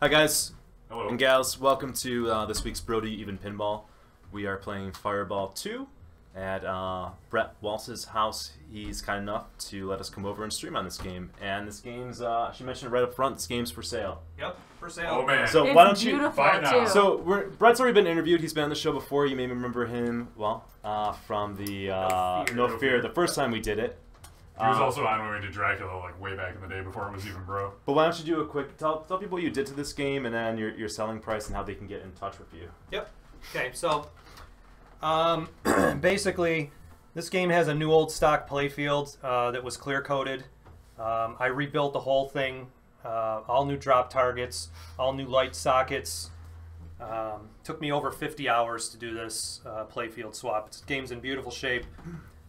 Hi guys. Hello. And gals, welcome to this week's Brody Even Pinball. We are playing Fireball 2 at Brett Waltz's house. He's kind enough to let us come over and stream on this game. And this game's, I should mention it right up front, this game's for sale. Yep, for sale. Oh man. So It's why don't you beautiful, buy it now? too. So Brett's already been interviewed. He's been on the show before. You may remember him, well, from the No Fear, the first time we did it. He was also on when we did Dracula, like way back in the day before it was even bro. But why don't you do a quick, tell people what you did to this game and then your selling price and how they can get in touch with you. Yep. Okay, so basically, this game has a new old stock playfield that was clear coated. I rebuilt the whole thing, all new drop targets, all new light sockets. Took me over 50 hours to do this playfield swap. This game's in beautiful shape.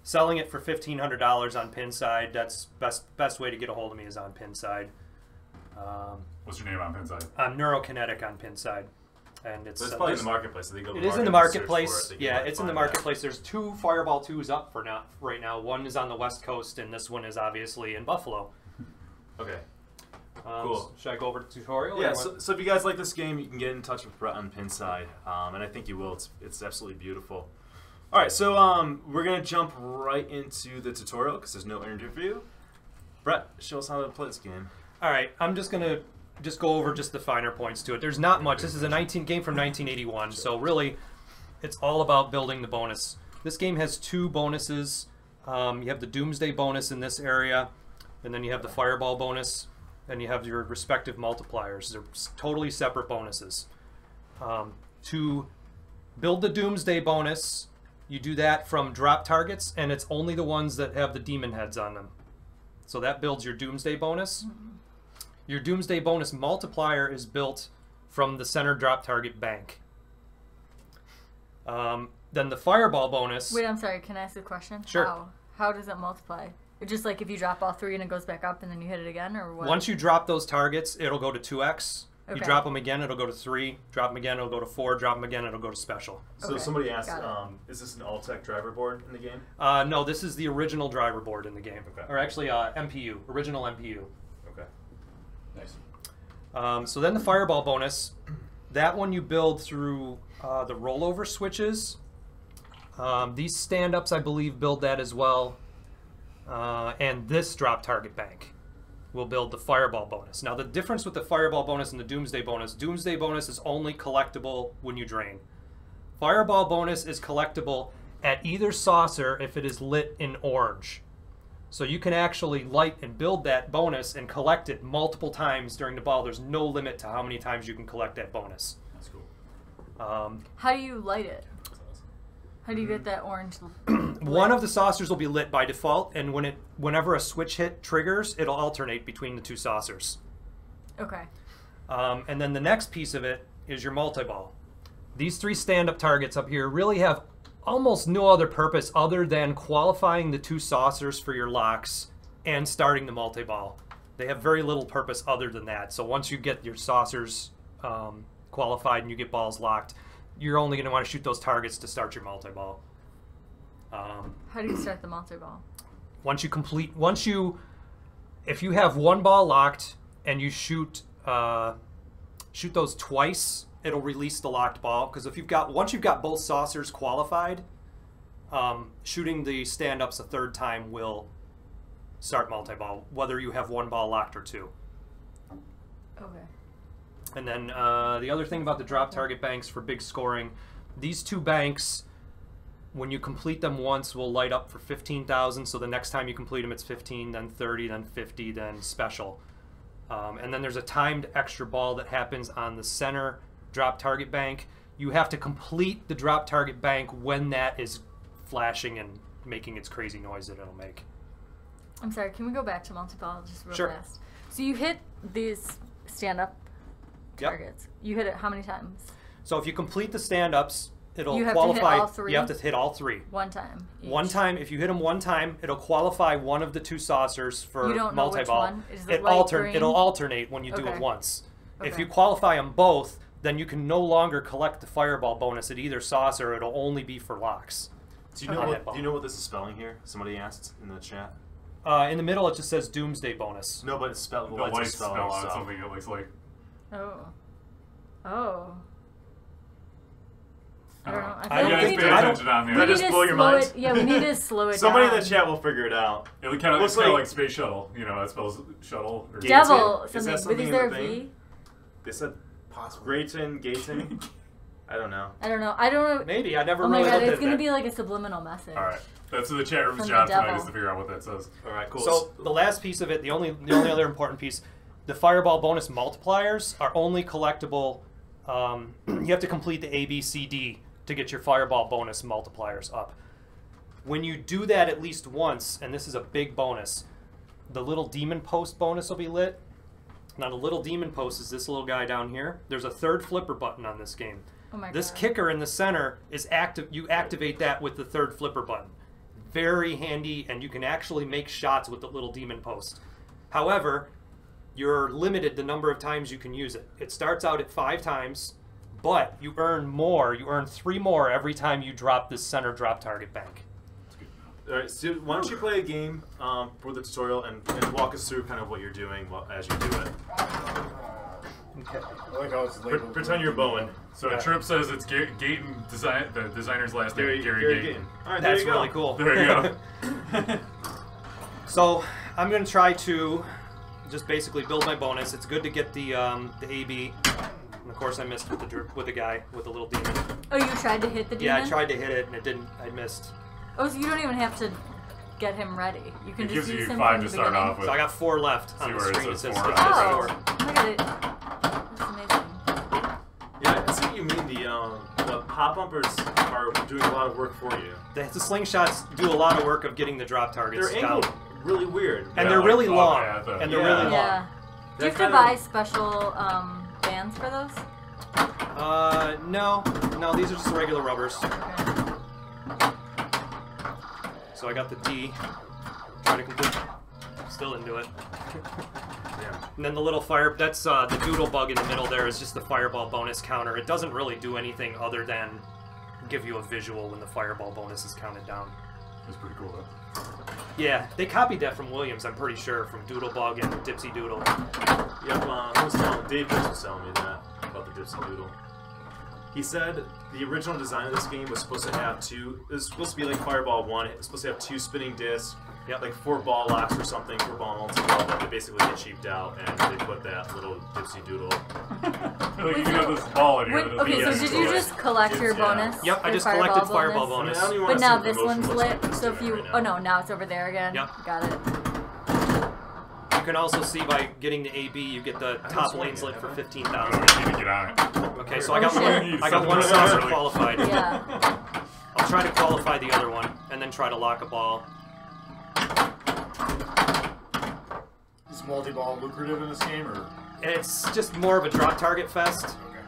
Selling it for $1,500 on Pinside. That's best way to get a hold of me is on Pinside. What's your name on Pinside? I'm Neurokinetic on Pinside, and it's So it's probably in the marketplace. So they go to it is in the marketplace. Yeah, it's in the marketplace. There's two Fireball 2s up for now. Right now, one is on the West Coast, and this one is obviously in Buffalo. Okay. Cool. Should I go over to the tutorial? Yeah, or what? so if you guys like this game, you can get in touch with Brett on Pinside, and I think you will. It's absolutely beautiful. All right, so we're gonna jump right into the tutorial because there's no interview. Brett, show us how to play this game. All right, I'm just gonna go over just the finer points to it. There's not much. This is a game from 1981, so really, it's all about building the bonus. This game has two bonuses. You have the Doomsday bonus in this area, and then you have the Fireball bonus, and you have your respective multipliers. They're totally separate bonuses. To build the Doomsday bonus, you do that from drop targets, and it's only the ones that have the demon heads on them. So that builds your Doomsday bonus. Your Doomsday bonus multiplier is built from the center drop target bank. Then the Fireball bonus... Wait, I'm sorry. Can I ask a question? Sure. How does it multiply? It's just like if you drop all three and it goes back up and then you hit it again, or what? Once you drop those targets, it'll go to 2x. You Okay. drop them again, it'll go to 3. Drop them again, it'll go to 4. Drop them again, it'll go to special. So Okay, somebody asked, got is this an all-tech driver board in the game? No, this is the original driver board in the game. Okay. Or actually, MPU. Original MPU. Okay. Nice. So then the Fireball bonus, that one you build through the rollover switches. These stand-ups, I believe, build that as well. And this drop target bank will build the Fireball bonus. Now the difference with the Fireball bonus and the Doomsday bonus is only collectible when you drain. Fireball bonus is collectible at either saucer if it is lit in orange. So you can actually light and build that bonus and collect it multiple times during the ball. There's no limit to how many times you can collect that bonus. That's cool. How do you light it? How do you get that orange? One of the saucers will be lit by default, and whenever a switch hit triggers, it'll alternate between the two saucers. Okay. And then the next piece of it is your multi-ball. These three stand-up targets up here really have almost no other purpose other than qualifying the two saucers for your locks and starting the multi-ball. They have very little purpose other than that. So once you get your saucers qualified and you get balls locked, you're only going to want to shoot those targets to start your multi-ball. How do you start the multi-ball? If you have one ball locked and you shoot those twice, it'll release the locked ball. Because once you've got both saucers qualified, shooting the stand-ups a third time will start multi-ball, whether you have one ball locked or two. Okay. And then the other thing about the drop target banks for big scoring, these two banks, when you complete them once, will light up for 15,000. So the next time you complete them, it's 15, then 30, then 50, then special. And then there's a timed extra ball that happens on the center drop target bank. You have to complete the drop target bank when that is flashing and making its crazy noise that it'll make. I'm sorry. Can we go back to multi-ball just real Sure. fast? So you hit these stand-up targets. You hit it how many times? So if you complete the stand-ups, it'll You have qualify. to hit all three? You have to hit all three. One time. Each. One time, if you hit them one time, it'll qualify one of the two saucers for You don't know which multi-ball. one? Is it light green? It'll alternate when you do Okay. it once. If Okay. you qualify them both, then you can no longer collect the Fireball bonus at either saucer. It'll only be for locks. Do you know what this is spelling here? Somebody asked in the chat. In the middle, it just says Doomsday bonus. No, but it's spelled. The What's it lights spell spelling? out So. something it looks like. Oh. Oh. I don't know. I feel don't like think we pay need to- attention on we the need just to blow your slow minds? it. Yeah, we need to slow it Somebody down. in the chat will figure it out. It kind of Looks it's kind of like- like space shuttle. You know, that spells shuttle. Or Devil Is that something. But something is in there the a thing? V? They said Grayton, Gayton. I don't know. I don't know. I don't know. Maybe I never Oh my really god, looked it's at gonna that. be like a subliminal message. All right, that's what the chat room's From the job tonight devil. is to figure out what that says. All right, cool. So the last piece of it, the only other important piece, the Fireball bonus multipliers are only collectible. You have to complete the A, B, C, D to get your Fireball bonus multipliers up. When you do that at least once, and this is a big bonus, the little demon post bonus will be lit. Now the little demon post is this little guy down here. There's a third flipper button on this game. Oh my This god. kicker in the center is active. You activate that with the third flipper button. Very handy, and you can actually make shots with the little demon post. However, you're limited the number of times you can use it. It starts out at 5 times, but you earn more. You earn 3 more every time you drop this center drop target bank. All right, so why don't you play a game for the tutorial and walk us through kind of what you're doing as you do it. Okay. I like how it's labeled. Pretend you're Bowen. So Trip says it's Gayton, the designer's last name, Gary Gary Gayton. All right, That's there you really go. cool. There you go. So I'm going to try to just basically build my bonus. It's good to get the AB. And of course I missed with the guy with the little demon. Oh, you tried to hit the demon? Yeah, I tried to hit it and it didn't. I missed. Oh, so you don't even have to get him ready. You can It just gives you use him 5 from to the start beginning. off with. So I got 4 left on See the where it screen. It says says 4 it on says the Oh, 4. look at it. That's amazing. Yeah, I see what you mean. The pop bumpers are doing a lot of work for you. The slingshots do a lot of work of getting the drop targets They're down. angled really weird. And Yeah, they're like really off long. path, And they're yeah. really long. Yeah. Do you have to kinda- buy special bands for those? No. No, these are just regular rubbers. Okay. So I got the D. Try to complete. Still didn't do it. Yeah. And then the little fire, that's the doodle bug in the middle there is just the fireball bonus counter. It doesn't really do anything other than give you a visual when the fireball bonus is counted down. That's pretty cool, though. Yeah, they copied that from Williams, I'm pretty sure, from Doodlebug and Dipsy Doodle. Yep, Dave Pitts was telling me that about the Dipsy Doodle. He said the original design of this game was supposed to have it was supposed to be like Fireball 1, it was supposed to have 2 spinning discs, like 4 ball locks or something, 4 ball multi-ball, but they basically get cheaped out, and they put that little Dipsy Doodle. Like you can have this ball in here. Wait, that doesn't okay, even so yeah, did cool. you just collect your Yeah. bonus? Yep, I Your just collected fireball I bonus. mean, I don't even But wanna now see what the this motion one's looks lit, like it's so if doing you... right Oh now. no, now it's over there again. Yep. Got it. You can also see by getting the AB, you get the top seen lanes it, lit for have I? 15,000. You need to get on it. Okay, so I Oh, got shit. I got one Something saucer really- qualified. Yeah. I'll try to qualify the other one, and then try to lock a ball. Is multi-ball lucrative in this game, or? It's just more of a drop target fest. Okay.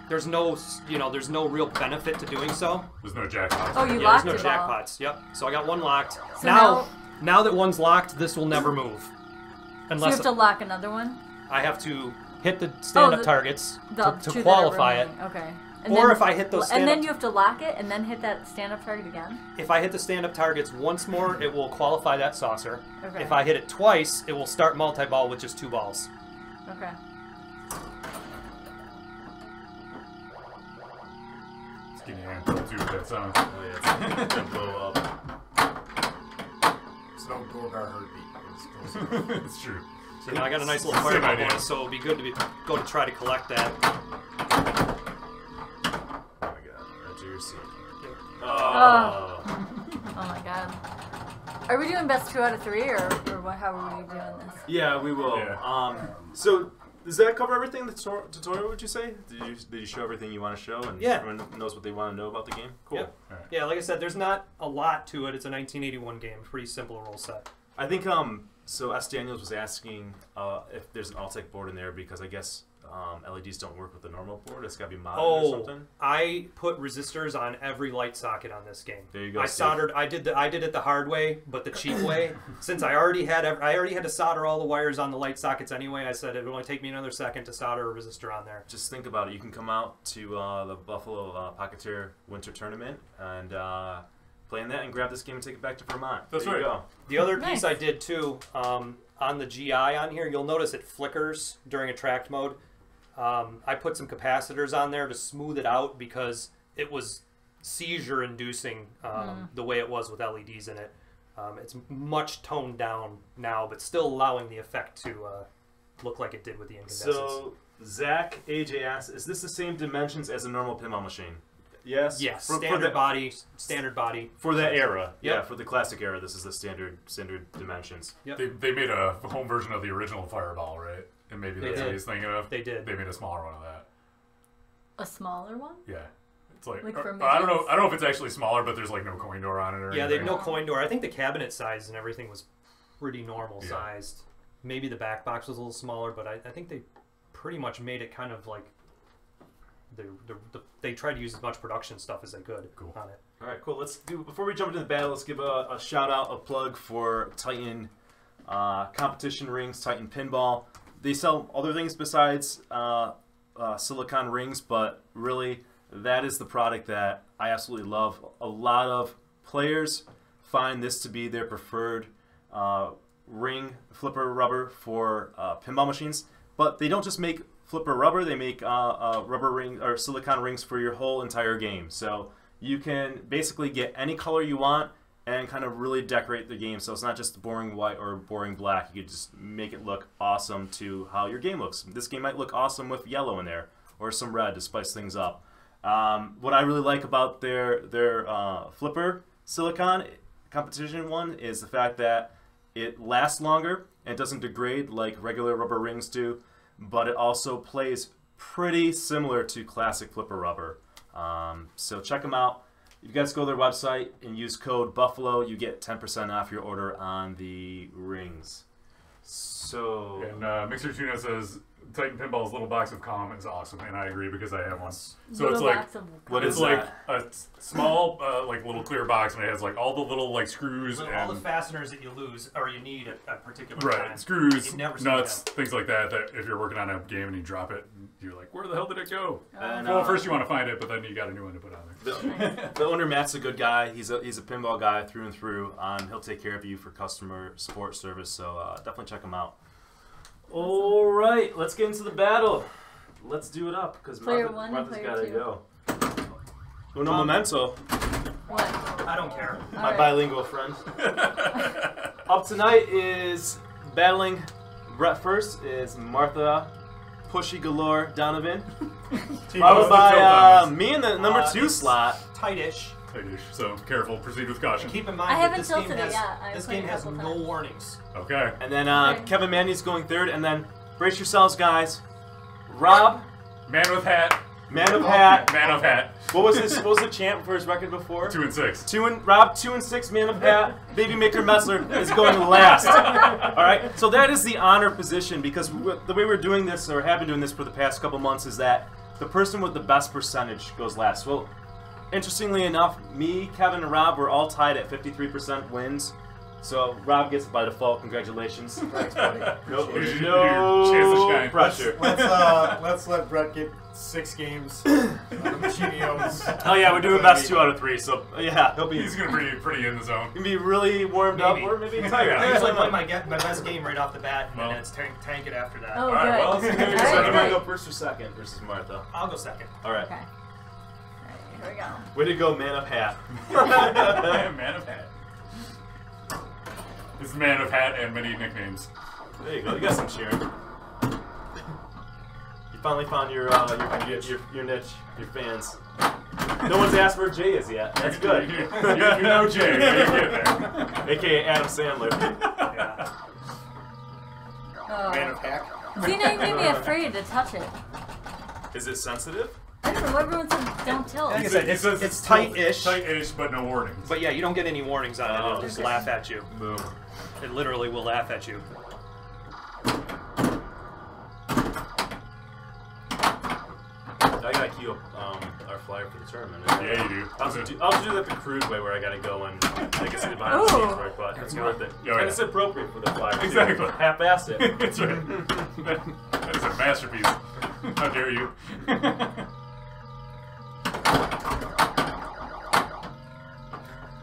There's no, there's no real benefit to doing so. There's no jackpot. Oh, you Yeah, locked there's no it all. jackpots. Yep. So I got one locked. So now that one's locked, this will never move. So you Unless have to lock another one? I have to hit the stand-up the- targets The to two that are qualify it. remaining. Okay. Or if I hit those And then stand-up- you have to lock it and then hit that stand-up target again? If I hit the stand-up targets once more, it will qualify that saucer. Okay. If I hit it twice, it will start multi-ball with just 2 balls. Okay. It's getting your hand pulled too with that sound. Oh yeah, it's gonna blow up. It's no Gorgar heartbeat. It's It's true. So now I got a nice little Same fireball idea. bonus, so it'll be good to go to try to collect that. Oh my god, enter your seat. Oh. Oh my god. Are we doing best 2 out of 3 or what? How are we doing this? Yeah, we will. Yeah. So does that cover everything? The tutorial? Would you say? Did you show everything you want to show, and Yeah. everyone knows what they want to know about the game? Cool. Yep. Alright. Yeah, like I said, there's not a lot to it. It's a 1981 game. Pretty simple rule set. I think so S. Daniels was asking if there's an Altec board in there because I guess LEDs don't work with the normal board. It's got to be modded or something. I put resistors on every light socket on this game. There you go, I Steve. soldered. I did it the hard way, but the cheap way. Since I already had to solder all the wires on the light sockets anyway. I said it would only take me another second to solder a resistor on there. Just think about it. You can come out to the Buffalo Pocketeer Winter Tournament and play in that and grab this game and take it back to Vermont. That's there you right. go. The other Nice. piece I did too, on the GI on here, you'll notice it flickers during attract mode. I put some capacitors on there to smooth it out because it was seizure-inducing the way it was with LEDs in it. It's much toned down now, but still allowing the effect to look like it did with the incandescents. So, Zach, AJ asks, is this the same dimensions as a normal pinball machine? Yes. Yes, For standard body. For that era. Yep. Yeah, for the classic era, this is the standard dimensions. Yep. They made a home version of the original Fireball, right? And maybe that's what did. he's thinking of. They did. They made a smaller one of that. A smaller one? Yeah. It's like for I don't know. midgets? I don't know if it's actually smaller, but there's like no coin door on it or Yeah, they had anything. no coin door. I think the cabinet size and everything was pretty normal Yeah. sized. Maybe the back box was a little smaller, but I think they pretty much made it kind of like they tried to use as much production stuff as they could on it. All right, cool. Let's do, before we jump into the battle, let's give a shout out, a plug for Titan competition rings, Titan Pinball. They sell other things besides silicon rings, but really that is the product that I absolutely love. A lot of players find this to be their preferred ring flipper rubber for pinball machines, but they don't just make flipper rubber, they make rubber ring or silicon rings for your whole entire game. So you can basically get any color you want and kind of really decorate the game. So it's not just boring white or boring black. You could just make it look awesome to how your game looks. This game might look awesome with yellow in there or some red to spice things up. What I really like about their flipper silicon competition one is the fact that it lasts longer and doesn't degrade like regular rubber rings do, but it also plays pretty similar to classic flipper rubber. So check them out. If you guys go to their website and use code Buffalo, you get 10% off your order on the rings. So And Mixer Tuna says Titan Pinball's little box of calm is awesome, and I agree because I have one. So Little it's like box of what it's is like that? a small like little clear box, and it has like all the little like screws All and the fasteners that you lose or you need at a particular right time. screws, You've never seen nuts, them. things like that. That if you're working on a game and you drop it, you're like, where the hell did it go? And, Well, first you want to find it, but then you got a new one to put on there. the owner Matt's a good guy. He's a pinball guy through and through. He'll take care of you for customer support service. So definitely check him out. All right, let's get into the battle. Let's do it up because Player one and Martha's player got to two. go. Uno momento, What? I don't care. my Alright. bilingual friend. Up tonight is battling. Brett first is Martha, Pushy Galore Donovan, followed by me in the number 2 it's slot. Tightish. Tightish, so careful. Proceed with caution. Keep in I mind that haven't this game tilted it has, yet. I this played game a has couple no times. warnings. Okay. And then Okay. Kevin Mandy's going third, and then brace yourselves, guys. Rob, Man with hat. Man of Hat. Man of hat. What was the champ for his record before? 2 and 6. Rob 2 and 6, Man of Hat. Baby Maker Messler is going last. All right, so that is the honor position because the way we're doing this, or have been doing this for the past couple months, is that the person with the best percentage goes last. Well, interestingly enough, me, Kevin, and Rob were all tied at 53% wins. So Rob gets it by default. Congratulations. Thanks, buddy. No, Here's your chance to shine. pressure. Let's let Brett get 6 games on the Machinios. Oh yeah, we're doing best 2 out of 3. So yeah, he'll be He's gonna be pretty in the zone. gonna be really warmed up, Maybe. or maybe tired. I usually play my best game right off the bat, and Well. then it's tank it after that. Oh, All right, good. well, let's see who All gets So right, you second. want to great. go first or second versus Martha? I'll go second. All right. Okay. Alright, here we go. Way to go, Man of Hat. Man of hat. This is Man of hat and many nicknames. There you go. You got some cheering. You finally found your niche, your fans. No one's asked where Jay is yet. That's good. You know Jay. You get there. AKA Adam Sandler. Yeah. Man of Hack. See, now you made me afraid to touch it. Is it sensitive? I don't know, everyone said don't tilt. Like I said, He says it's tight-ish. Tight-ish, but no warnings. But yeah, you don't get any warnings on it. It'll just Okay. laugh at you. Boom. It literally will laugh at you. I gotta queue up our flyer for the tournament. Yeah, you do. I'll do that the crude way where I gotta go and I guess it behind the scenes Ooh. work, but it's Yeah. worth it. Oh, yeah. And it's appropriate for the flyer. too. Exactly. Half-assed it. That's right. That is a masterpiece. How dare you?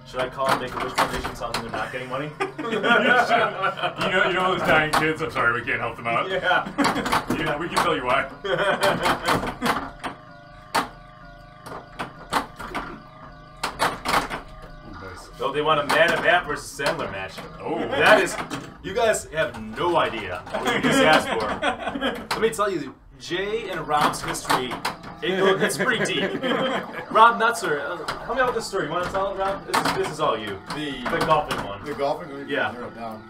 Should I call and make a wish foundation something they're not getting money? You know those dying kids? I'm sorry, we can't help them out. Yeah. Yeah, we can tell you why. So they want a man of Matt versus Sandler match. Oh. That is... You guys have no idea what you just asked for. Let me tell you, Jay and Rob's history, it's pretty deep. Rob Nutzer, help me out with this story. You want to tell it, Rob? This is all you. The golfing one. The golfing? Yeah. Narrow it down.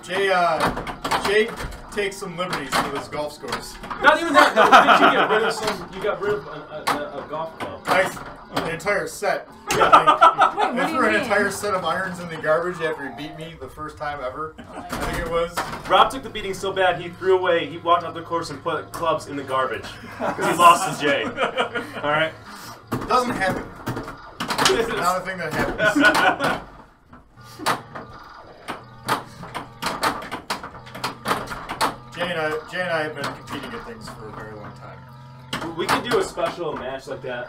Jay takes some liberties with his golf scores. Not even that. No, did you get rid of some? You got rid of a golf club. Nice. An entire set. Wait, I what do threw you an mean? entire set of irons in the garbage after he beat me the first time ever. Oh my I think it was. Rob took the beating so bad he threw away. He walked out the course and put clubs in the garbage because he lost to Jay. All right. Doesn't happen. It's not a thing that happens. Jay and I have been competing at things for a very long time. We could do a special match like that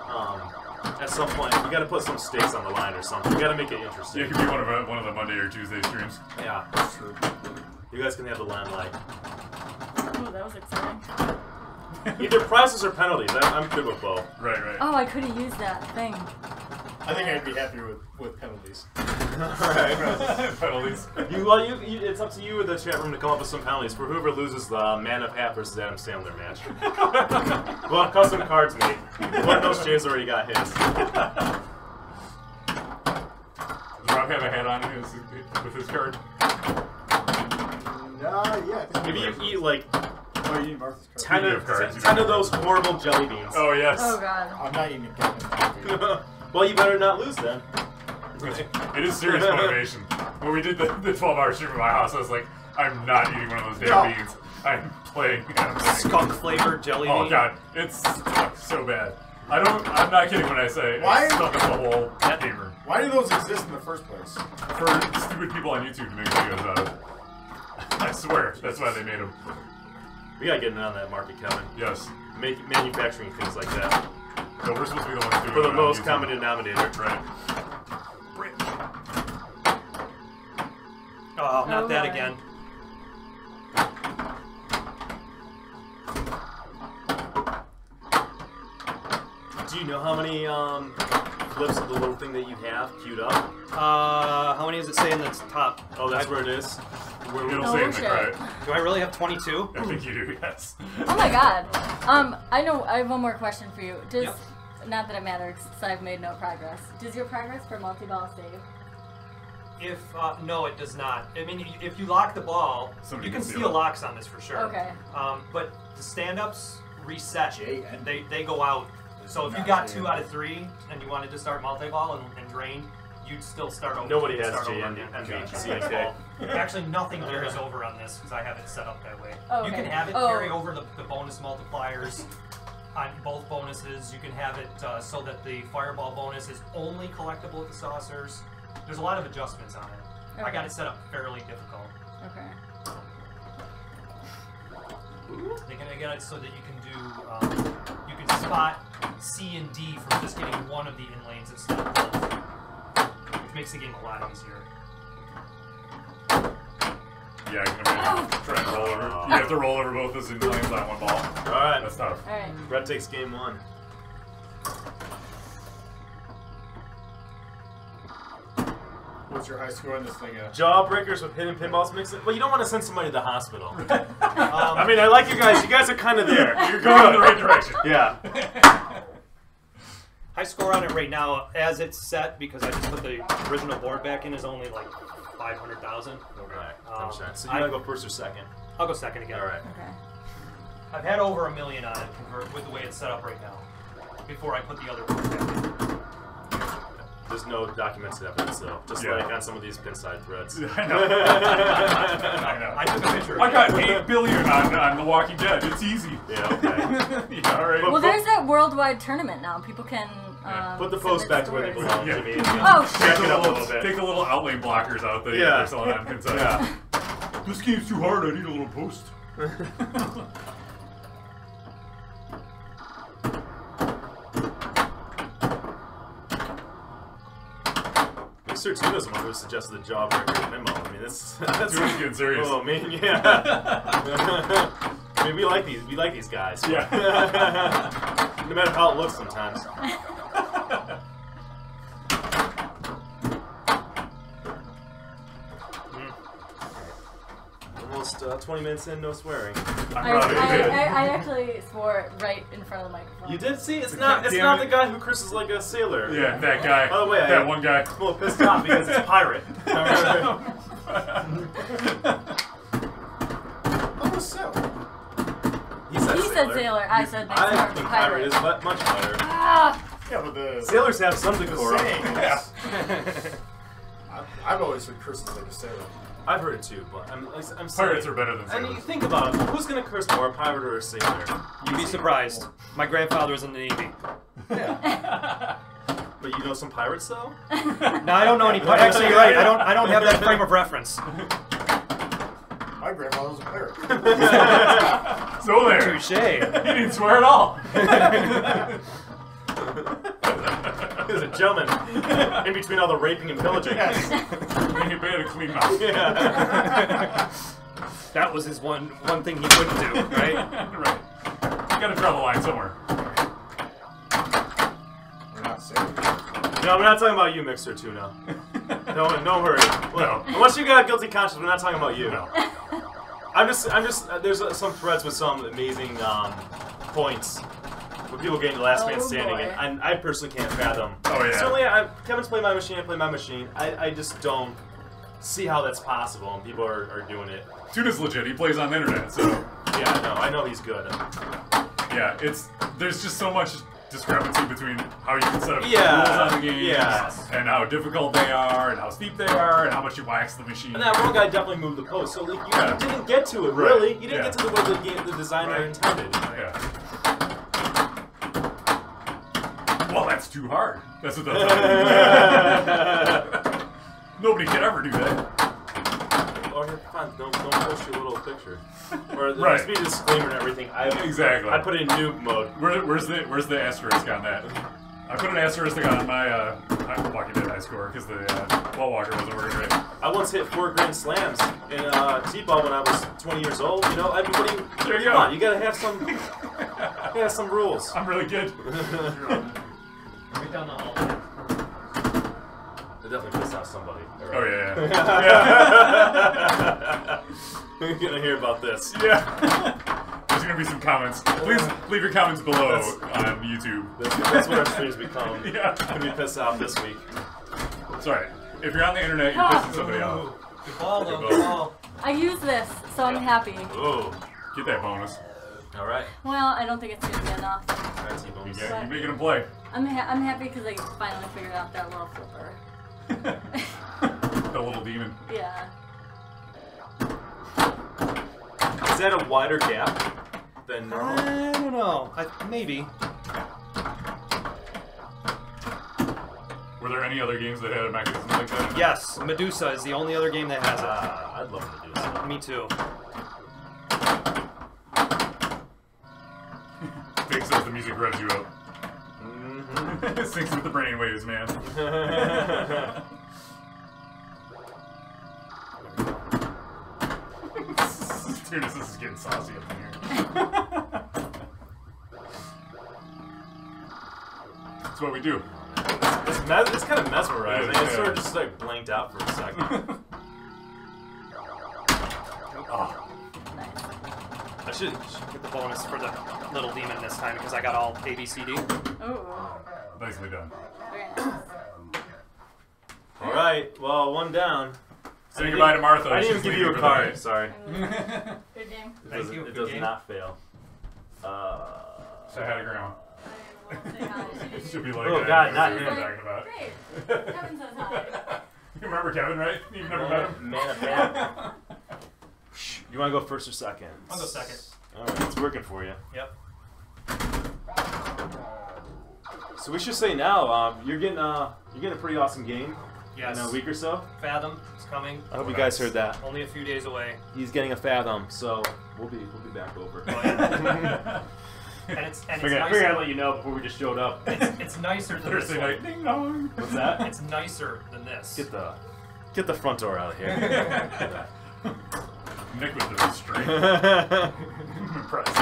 at some point. We got to put some stakes on the line or something. We got to make it interesting. Yeah, it could be one of the Monday or Tuesday streams. Yeah, That's true. you guys can have the limelight. Oh, that was exciting. Either prizes or penalties. I'm good with both. Right. Oh, I could have used that thing. I think I'd be happier with penalties. Alright. Penalties. It's up to you with the chat room to come up with some penalties for whoever loses the Man of Half versus Adam Sandler match. Well, custom cards made. One of those Jay's already got his. Does Rob have a hat on with his card? Yeah. Maybe you eat like Oh, you need Martha's card. 10 of those horrible jelly beans. Oh yes. Oh god. I'm not eating it. Well, you better not lose then. It is serious motivation. When we did the 12-hour stream at my house, I was like, I'm not eating one of those damn beans. I'm playing. Skunk flavored jelly bean. Oh god, it's so bad. I'm not kidding when I say Why? it's stuck up the whole paper. Why do those exist in the first place? For stupid people on YouTube to make videos out of. I swear, that's why they made them. We gotta get in on that market, Kevin. Yes. Manufacturing things like that. No, we're supposed to be the ones doing For the it on most YouTube. common denominator. Right. Oh, not that boy. again. Do you know how many flips of the little thing that you have queued up? How many does it say in the top? Oh, that's where it is? It'll Oh, say in the shit. credit. Do I really have 22? I think you do, yes. Oh my god. I know. I have one more question for you. Does Yep. not that it matters, since I've made no progress. Does your progress for multi-ball save? If no, it does not. I mean, if you lock the ball, Somebody you can can steal steal it. locks on this for sure. Okay. But the stand-ups reset. J and They go out. So if you got 2 out of 3 and you wanted to start multi-ball and drain, you'd still start over. Nobody You'd has start J over and again. CNK. Actually, nothing carries over on this because I have it set up that way. Oh, You okay. can have it Oh. carry over the bonus multipliers on both bonuses. You can have it so that the fireball bonus is only collectible at the saucers. There's a lot of adjustments on it. I Okay. got it set up fairly difficult. Okay. They're gonna get it so that you can do, you can spot C and D from just getting one of the in-lanes instead of both, which makes the game a lot easier. Yeah, I'm gonna try and roll over. You have to roll over both those in lanes on one ball. Alright, That's tough. Alright. Brett takes game 1. What's your high score on this thing? Jawbreakers with hidden pinballs mixed in. Well, you don't want to send somebody to the hospital. I mean, I like you guys. You guys are kind of there. You're going in the right direction. Yeah. High score on it right now, as it's set, because I just put the original board back in, is only like 500,000. Alright, 10%. So you gotta go first or second. I'll go second again. Alright. Okay. I've had over $1 million on it with the way it's set up right now, before I put the other board back in. There's no documented evidence, though. Just Yeah. like on some of these pinside threads. I know. I know. I took a picture of I it. got 8 billion on The Walking Dead. It's easy. Yeah, okay. Yeah, all right. Well, there's that worldwide tournament now. People can. Put the post back to where they belong, Yeah. Jimmy. Oh, shit. Check it up a little bit. Take the little outlane blockers out that Yeah. they're selling on Pinside. Yeah. This game's too hard. I need a little post. Makes Mixer Tuna is the one who suggested the jawbreaker pinball. I mean, that's Tuna's getting serious. Oh, man, yeah. I mean, we like these guys. Yeah. No matter how it looks sometimes. Almost 20 minutes in, no swearing. I actually swore right in front of the microphone. You did see? It's not the guy who curses like a sailor. Yeah, that guy. By the way, that one guy. I'm a little pissed off because it's pirate. Oh, sailor. He said sailor. I said next I part, think pirate is much better. Ah! Yeah, but the Sailors have some the decorum. saying is, I've always heard curses like a sailor. I've heard it too, but I'm saying, Pirates are better than I mean, sailors. think about it. Who's gonna curse more, a pirate or a sailor? You'd be surprised. My grandfather was in the Navy. Yeah. But you know some pirates though? No, I don't know any. Actually, you're right. I don't have that frame of reference. My grandfather was a pirate. So there. Touche. He didn't swear at all. He was a gentleman in between all the raping and pillaging. He made a clean mouth. Yeah. That was his one thing he wouldn't do, right? Right. You gotta draw the line somewhere. We're not sailors. No, we're not talking about you, Mixer Tuna. No hurry. No. Unless you got a guilty conscience, we're not talking about you. No. I'm just. There's some threads with some amazing points where people getting the last man standing, boy. and I personally can't fathom. Oh, yeah. Certainly, Kevin's playing my machine. I play my machine. I just don't see how that's possible, and people are doing it. Tuna's legit. He plays on the internet, so Yeah, I know he's good. yeah. There's just so much discrepancy between how you can set up Yeah, rules on the games, yes. and how difficult they are, and how steep they are, and how much you wax the machine. And that one guy definitely moved the post, so like, you Yeah. didn't get to it Right. really. You didn't Yeah. get to the way the designer Right. intended. Yeah. Well, that's too hard. That's what they'll tell you. Nobody could ever do that. Or fine, don't post your little picture. Or there Right. must be a disclaimer and everything. Exactly. I put it in noob mode. Where's the asterisk on that? I put an asterisk on my Walking Dead high score because the wall walker wasn't working right. I once hit 4 grand slams in T-ball when I was 20 years old. You know, everybody. There you Come go. on, you gotta have some. Some rules. I'm really good. Right down the hall. It definitely pissed off somebody. Oh yeah. We're gonna hear about this. Yeah. There's gonna be some comments. Please leave your comments below on YouTube. That's what our streams become. Yeah. Gonna be pissed off this week. Sorry. If you're on the internet, you're pissing somebody off. Good ball, though. Good Good ball. ball. I use this, so I'm happy. Oh, Get that bonus. all right. Well, I don't think it's gonna be enough. That's T-bones. You're making them play. I'm happy because I finally figured out that little flipper. The little demon. Yeah. Is that a wider gap than normal? I don't know. Maybe. Were there any other games that had a mechanism like that? Yes, Medusa is the only other game that has it. I'd love to do so. Me too. Big says the music revs you up. Mm-hmm. Syncs with the brainwaves, man. Dude, this is getting saucy up in here. That's what we do. It's kind of mesmerizing. It is, I sort yeah. of just like blanked out for a second. Oh, I should get the bonus for the little demon this time because I got all A, B, C, D. Ooh. nicely done. Very nice. All right. Well, one down. Say goodbye to Martha. I didn't She's even give you leaving a for the card. night. Sorry. Good game. Thank you. It Good does game. not fail. Say hi to Grandma. I will say hi. She'll be like, Oh, God, not what are you him. talking about? Great. Kevin says hi. You remember Kevin, right? You've never met him? Man. You want to go first or second? I'll go second. All right, it's working for you. Yep. So we should say now, you're getting a pretty awesome game Yes. in a week or so. Fathom is coming. I hope you guys heard that. Only a few days away. He's getting a Fathom, so we'll be back over. Oh, yeah. and it's Figured nicer. I'd let you know before we just showed up. It's nicer than this Thursday one. night, ding dong. What's that? It's nicer than this. Get the front door out of here. Nick with the restraint. I'm impressed.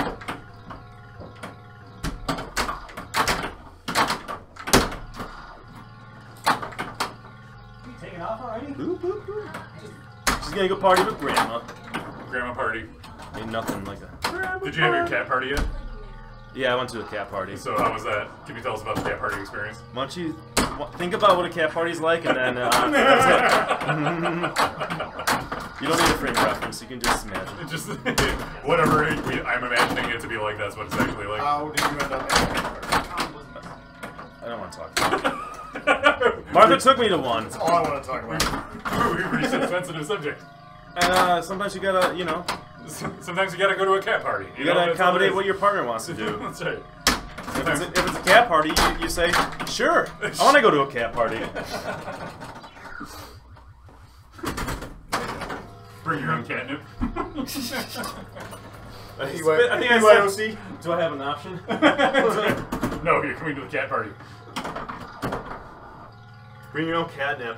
Taking off already? Boop, boop, boop. She's gonna go party with Grandma. Grandma party. Ain't nothing like a. Did you have your cat party yet? Yeah, I went to a cat party. So how was that? Can you tell us about the cat party experience? Why don't you think about what a cat party's like, and then that's it. You don't need a frame reference. You can just imagine. Just whatever I'm imagining it to be like. That's what it's actually like. How did you end up at a cat party? I don't want to talk about it. Martha took me to one. That's all I want to talk about. We reached a sensitive subject. And sometimes you gotta, you know, Sometimes you gotta go to a cat party. you gotta accommodate what your partner wants to do. That's right. If it's a cat party, you say, sure, I want to go to a cat party. Bring your own catnip. I think I BYOC? do I have an option? No, you're coming to the cat party. Bring your own catnip.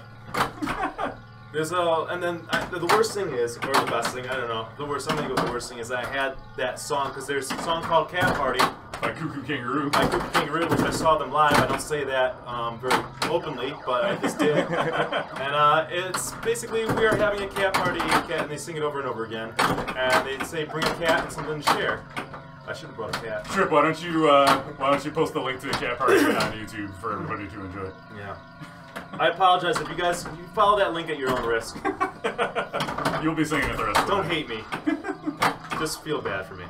There's and then the worst thing is, or the best thing, I don't know. The worst, I'm gonna go with the worst thing is I had that song because there's a song called Cat Party By Cuckoo Kangaroo. by Cuckoo Kangaroo, which I saw them live. I don't say that very openly, but I just did. And it's basically we are having a cat party, and they sing it over and over again. And they say bring a cat and something to share. I should have brought a cat. Trip, why don't you post the link to the cat party on YouTube for everybody to enjoy? Yeah. I apologize if you guys follow that link at your own risk. You'll be singing it the rest of the Don't night. hate me. Just feel bad for me.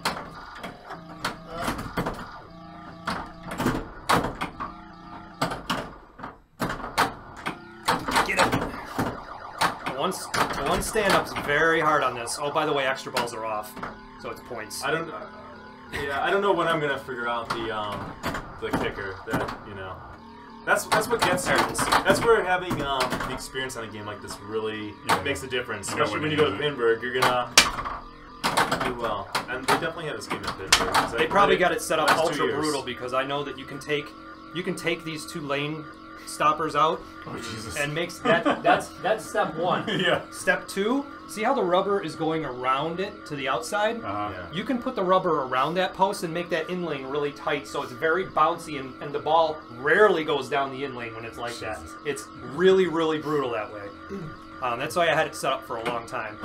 Get it. One stand-up's very hard on this. Oh, by the way, extra balls are off, so it's points. I don't know when I'm gonna figure out the kicker. That that's what gets you. That's where having the experience on a game like this really makes a difference. Especially when you go to Pinburg, you're gonna do well. And they definitely had this game at Pinburg. They probably got it set up last 2 ultra years. brutal because I know that you can take these 2 lane stoppers out Oh, Jesus. and makes that's step 1. Yeah. Step 2, see how the rubber is going around it to the outside? Uh-huh. Yeah. You can put the rubber around that post and make that in lane really tight so it's very bouncy and the ball rarely goes down the in lane when it's like that. It's really, really brutal that way. That's why I had it set up for a long time.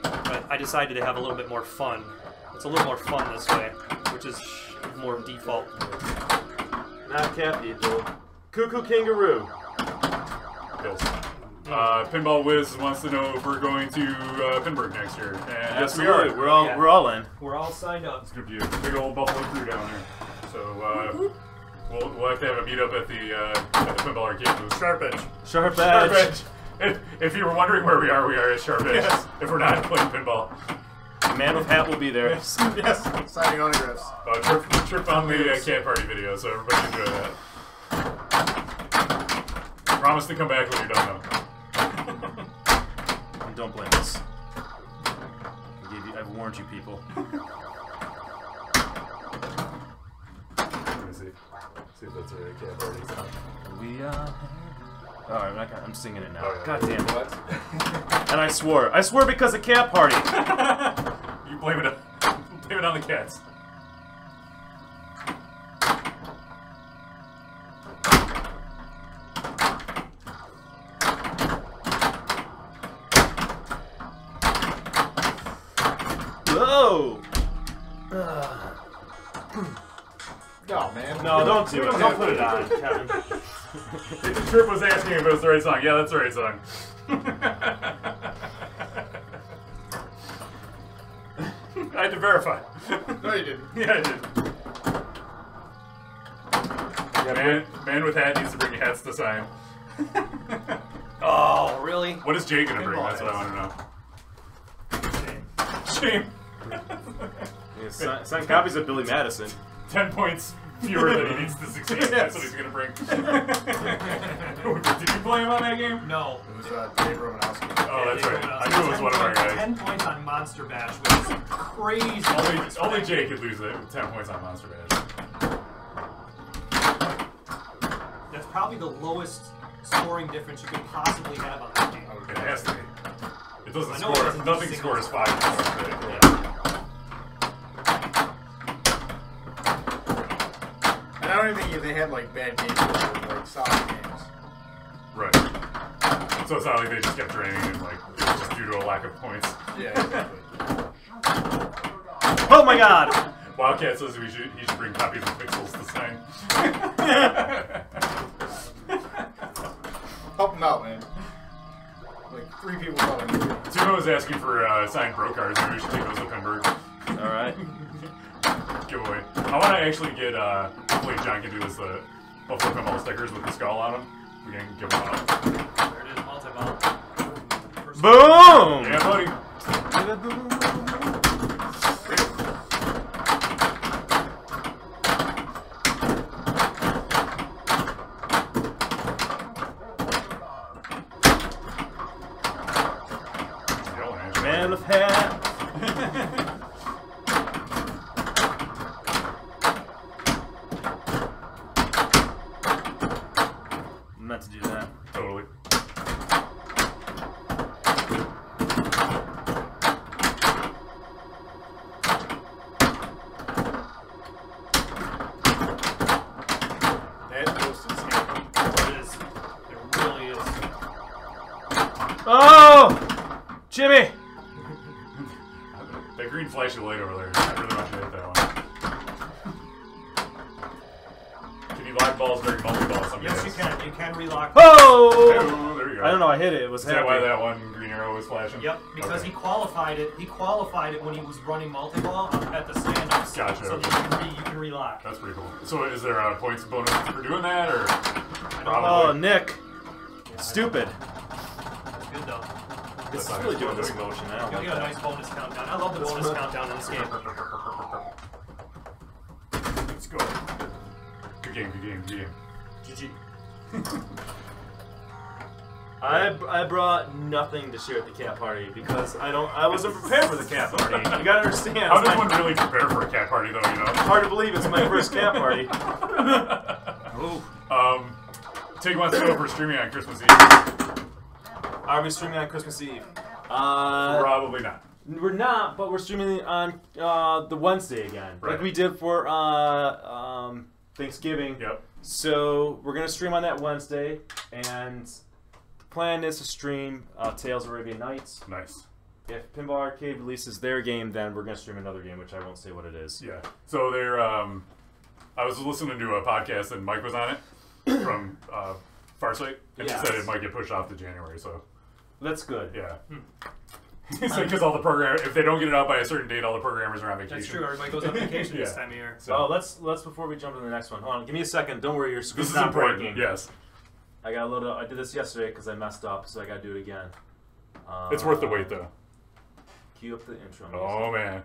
But I decided to have a little bit more fun. It's a little more fun this way, which is more default. Not Cappy, though. Cuckoo Kangaroo. Yes. Pinball Wiz wants to know if we're going to Pinburg next year. And yes, we are. We're all in. We're all signed up. It's going to be a big old Buffalo crew down there. So we'll have to have a meetup at the Pinball Arcade booth. Sharp Edge. Sharp Sharp Edge. Edge. If you were wondering where we are at Sharp Edge. Yes. If we're not playing pinball. The man with hat will be there. Yes. Signing autographs. Trip on the cat party video, so everybody enjoy that. Promise to come back when you're done, though. And don't blame us. I've warned you people. Let me see. See if that's a cat party. We Alright, I'm singing it now. Oh, yeah. God damn it. What? And I swore because of cat party. You blame it on the cats. Whoa! Oh, man. No, don't do it. Don't put it on, Kevin. Trip was asking if it was the right song. Yeah, that's the right song. I had to verify. No, you didn't. Yeah, I did. Man with hat needs to bring hats to sign. Oh, really? What is Jay gonna bring? Pinball That's what I want hats. to know. Shame. Yeah, sign copies of Billy Madison. 10 points fewer than he needs to succeed. That's what he's gonna bring. Did you play him on that game? No. It was Dave Romanowski. Oh, that's right. I knew it was one of our guys. 10 points on Monster Bash, which is crazy. Only Jay could lose it with 10 points on Monster Bash. That's probably the lowest scoring difference you could possibly have on this game. It has to be. It doesn't I know score. it doesn't Nothing do scores singles. 5 points. Yeah. And I don't even think they had like bad games, like solid games. Right. So it's not like they just kept draining and like it was just due to a lack of points. Yeah, exactly. Oh my god! Wildcat says he should bring copies of Pixels to sign. Help them out, man. Like 3 people probably need it. Timo was asking for signed pro cards. Maybe we should take those to Pemberg. All right. Giveaway. I want to actually get. Hopefully John can do this. Buffalo Pinball stickers with the skull on them. We can give them out. There it is, multi-ball. Boom! Yeah, buddy. Man with hat. I'm meant to do that. Totally. That post is scary. It is. It really is. Oh! Jimmy! That green flashy light over there. I really want you to hit that one. Can you lock balls during multi-ball? Yes, you can. You can relock. Oh! Oh, there you go. I don't know, I hit it. It was Is that happy. why that one green arrow was flashing? Yep, because Okay. he qualified it. He qualified it when he was running multi-ball at the stand-ups. Gotcha, So okay. you can relock. That's pretty cool. So is there a points bonus for doing that, or Oh, probably? Nick. Stupid. It's good though. It's That's really fine. doing this motion. I don't You like got a that. nice bonus countdown. I love the bonus countdown in this game. Let's go. Good game, good game, good game. GG. I brought nothing to share at the cat party because I wasn't prepared for the cat party. You gotta understand. How it's does my- one really prepare for a cat party, though? You know. hard to believe it's my first cat party. Take one to go for streaming on Christmas Eve. Are we streaming on Christmas Eve? Probably not. We're not, but we're streaming on the Wednesday again, Right. like we did for Thanksgiving. Yep. So we're gonna stream on that Wednesday, and the plan is to stream Tales of Arabian Nights. Nice. If Pinball Arcade releases their game, then we're gonna stream another game, which I won't say what it is. Yeah. So they're. I was listening to a podcast and Mike was on it from Farsight, and Yes. he said it might get pushed off to January. So That's good. yeah. It's like because all the program, if they don't get it out by a certain date, all the programmers are on vacation. That's true. Everybody goes on vacation this Yeah. time of year. So Oh, let's before we jump to the next one. Hold on, give me a second. Don't worry, your this screen's is not important. breaking. Yes. I got a load of. I did this yesterday because I messed up, so I got to do it again. It's worth the wait, though. Cue up the intro. Oh man.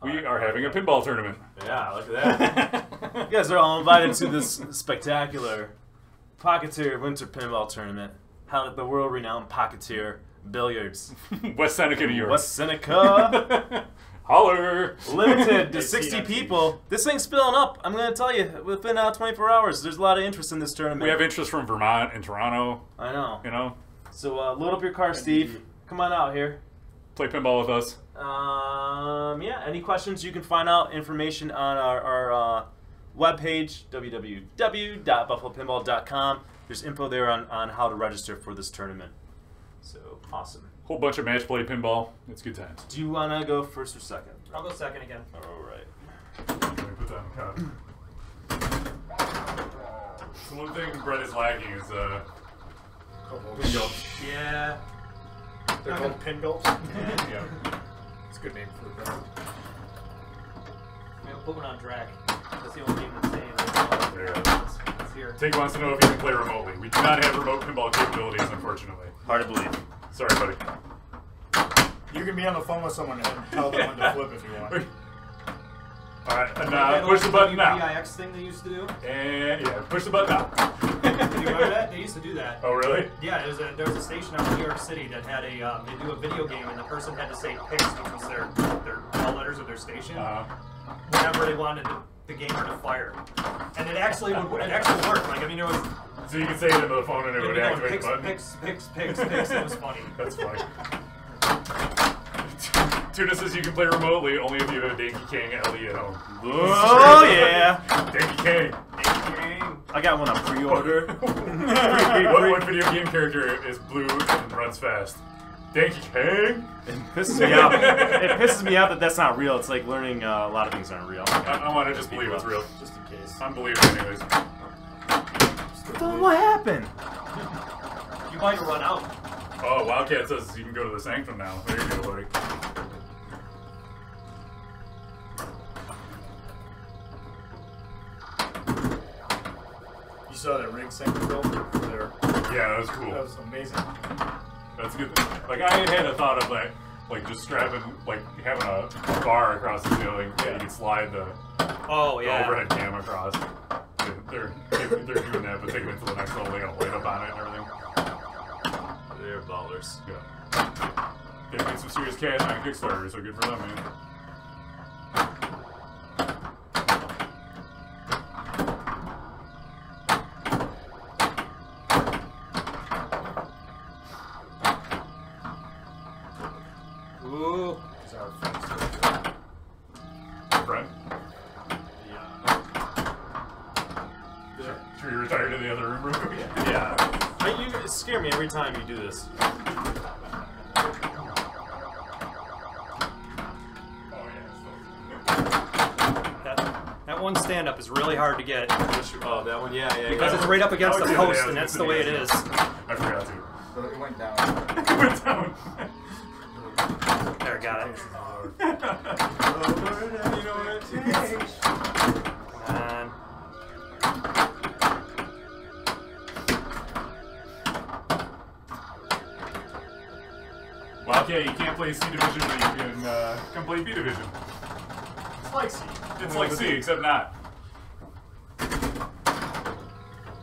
We are having a pinball tournament. Yeah, look at that. You guys are all invited to this spectacular Pocketeer Winter Pinball Tournament held at the world-renowned Pocketeer Billiards. West Seneca, New York. West Seneca. Holler! Limited to 60 people. This thing's filling up. I'm going to tell you, within 24 hours, there's a lot of interest in this tournament. We have interest from Vermont and Toronto. I know. You know, So load up your car, Steve. Come on out here. play pinball with us. Yeah, any questions, you can find out information on our webpage, www.buffalopinball.com. There's info there on how to register for this tournament. So, awesome. Whole bunch of match play pinball. It's good times. Do you want to go first or second? I'll go second again. All right. Let me put that in the cup. So one thing Brett is lacking is Pinball. Yeah. They're called pinballs. yeah. It's a good name for the brand. We'll put one on drag. That's the only game that's staying. There you go. It's here. Take wants to know if you can play remotely. We do not have remote pinball capabilities, unfortunately. Hard to believe. Sorry, buddy. You can be on the phone with someone and tell them when to flip if you want. All right, and That push the button now. WPIX thing they used to do. And yeah, push the button now. you remember that? They used to do that. Oh, really? Yeah, there was a station out in New York City that had a they do a video game, and the person had to say picks, which was their call letters of their station, whenever they wanted the gamer to fire, and it actually worked. Like, I mean, it was. So you could say it into the phone and it would activate picks, the button? Picks. It was funny. That's funny. Tuna says you can play remotely only if you have a Danky King LE at home. Oh yeah. Danky King. I got one on pre-order. What video game character is blue and runs fast? Danky King? It pisses me off. It pisses me off that that's not real. It's like learning a lot of things aren't real. I want to just believe it's real. Just in case. I'm believing anyways. What happened? You might have run out. Oh, Wildcat says you can go to the Sanctum now. There you go, buddy. You saw that ring Sanctum build there. Yeah, that was cool. That was amazing. That's good. Like, I had a thought of like just strapping, like having a bar across the ceiling that you can slide the overhead cam across. They're doing that, but taking it to the next level. They got a light up on it and everything. They're ballers. Yeah. They made some serious cash on Kickstarter, so good for them, man. Ooh. These are friends. Friend? Yeah. Sure you retired in the other room real quick? Yeah. You scare me every time you do this. That one stand-up is really hard to get. Oh, that one? Yeah. Because it's right up against the post, and that's the way it is. I forgot to. But it went down. It went down. There, got it. You know what it takes. Come on. Wildcat, you can't play C Division, but you can come play B Division. It's like C. It's like C, except not.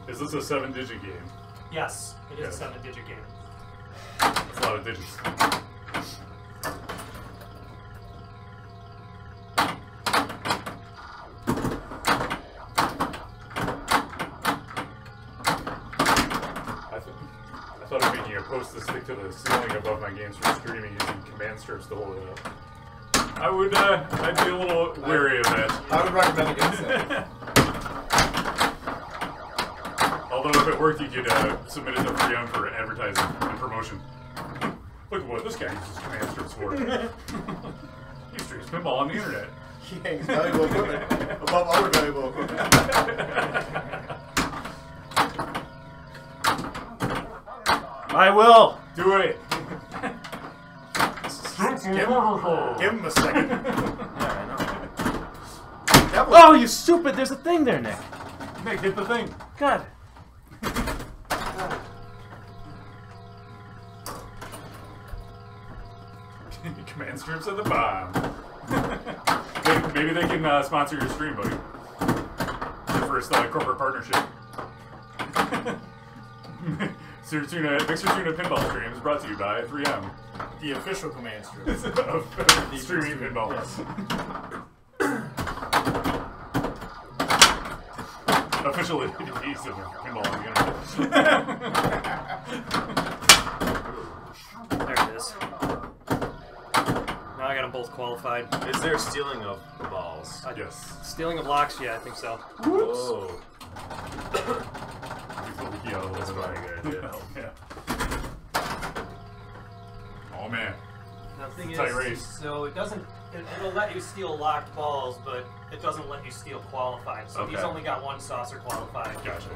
Is this a 7-digit game? Yes, it is Yeah. a 7-digit game. That's a lot of digits. I thought of making a post to stick to the ceiling above my games for streaming using command strips to hold it up. I'd be a little wary of that. I would recommend against that. Although if it worked, you could submit it to 3M for advertising and promotion. Look at what this guy uses command strips for. He streams pinball on the internet. He hangs valuable equipment above other valuable equipment. I will. Do it. Give him a second. Yeah, I know. That was, Oh, you stupid! There's a thing there, Nick. Nick, hit the thing. God. Command strips at the bottom. Maybe they can sponsor your stream, buddy. Your first corporate partnership. Mixer Tuna Pinball Stream is brought to you by 3M. the official command strip. Of streaming pinball. Yes. Official piece of pinball on the internet. There it is. Now I got them both qualified. Is there stealing of balls? Yes. Stealing of locks? Yeah, I think so. Whoa. That's probably a good idea. Yeah. Oh man. Now the thing Tight race. so it'll let you steal locked balls, but it doesn't let you steal qualified. So he's Okay. only got one saucer qualified. Gotcha.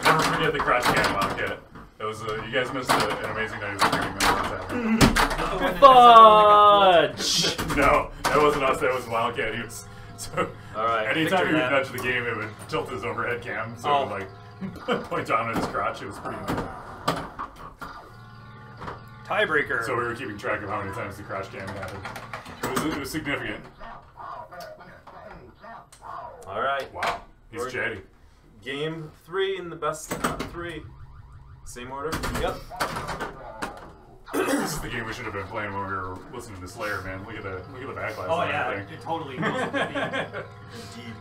Never forget the crash cam Wildcat. That That was you guys missed an amazing night of drinking. Fudge! No, that wasn't us. That was Wildcat. He was so. All right. Anytime he would nudge the game, it would tilt his overhead cam, so it would like point down at his crotch. It was pretty amazing. Tiebreaker. So we were keeping track of how many times the crotch cam happened. It was significant. All right. Wow, he's chatty. Game 3 in the best of 3. Same order? Yep. This is the game we should have been playing when we were listening to Slayer, man. Look at the backlash. Oh on yeah, that thing. it totally goes with the theme. Indeed.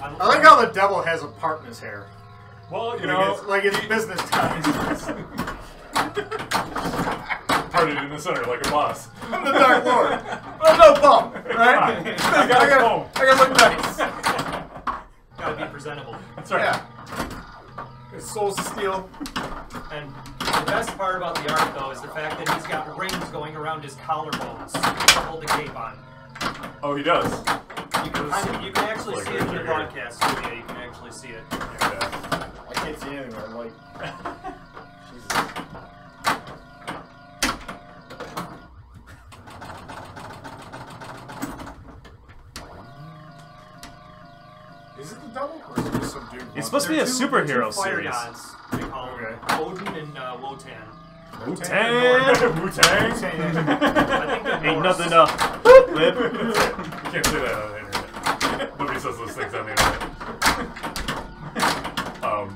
I like how the devil has a part in his hair. Well, you know, like it's business time. parted in the center like a boss. I'm the Dark Lord. I'm no bum, right? I gotta look nice. Gotta be presentable. That's right. Yeah. His soul's of steel. And the best part about the art, though, is the fact that he's got rings going around his collarbones to hold the cape on. Oh, he does. You can actually Like see it in the broadcast. So yeah, you can actually see it. Yeah. I can't see anything. I'm like, Jesus. Is it the devil or is it just some dude? It's supposed to be a superhero fire series. gods. They call them Odin and Wotan. Wu-Tang! Wu-Tang! I think they're Ain't Norse. nothing to live. You can't say that on the internet. Nobody says those things on the internet. No,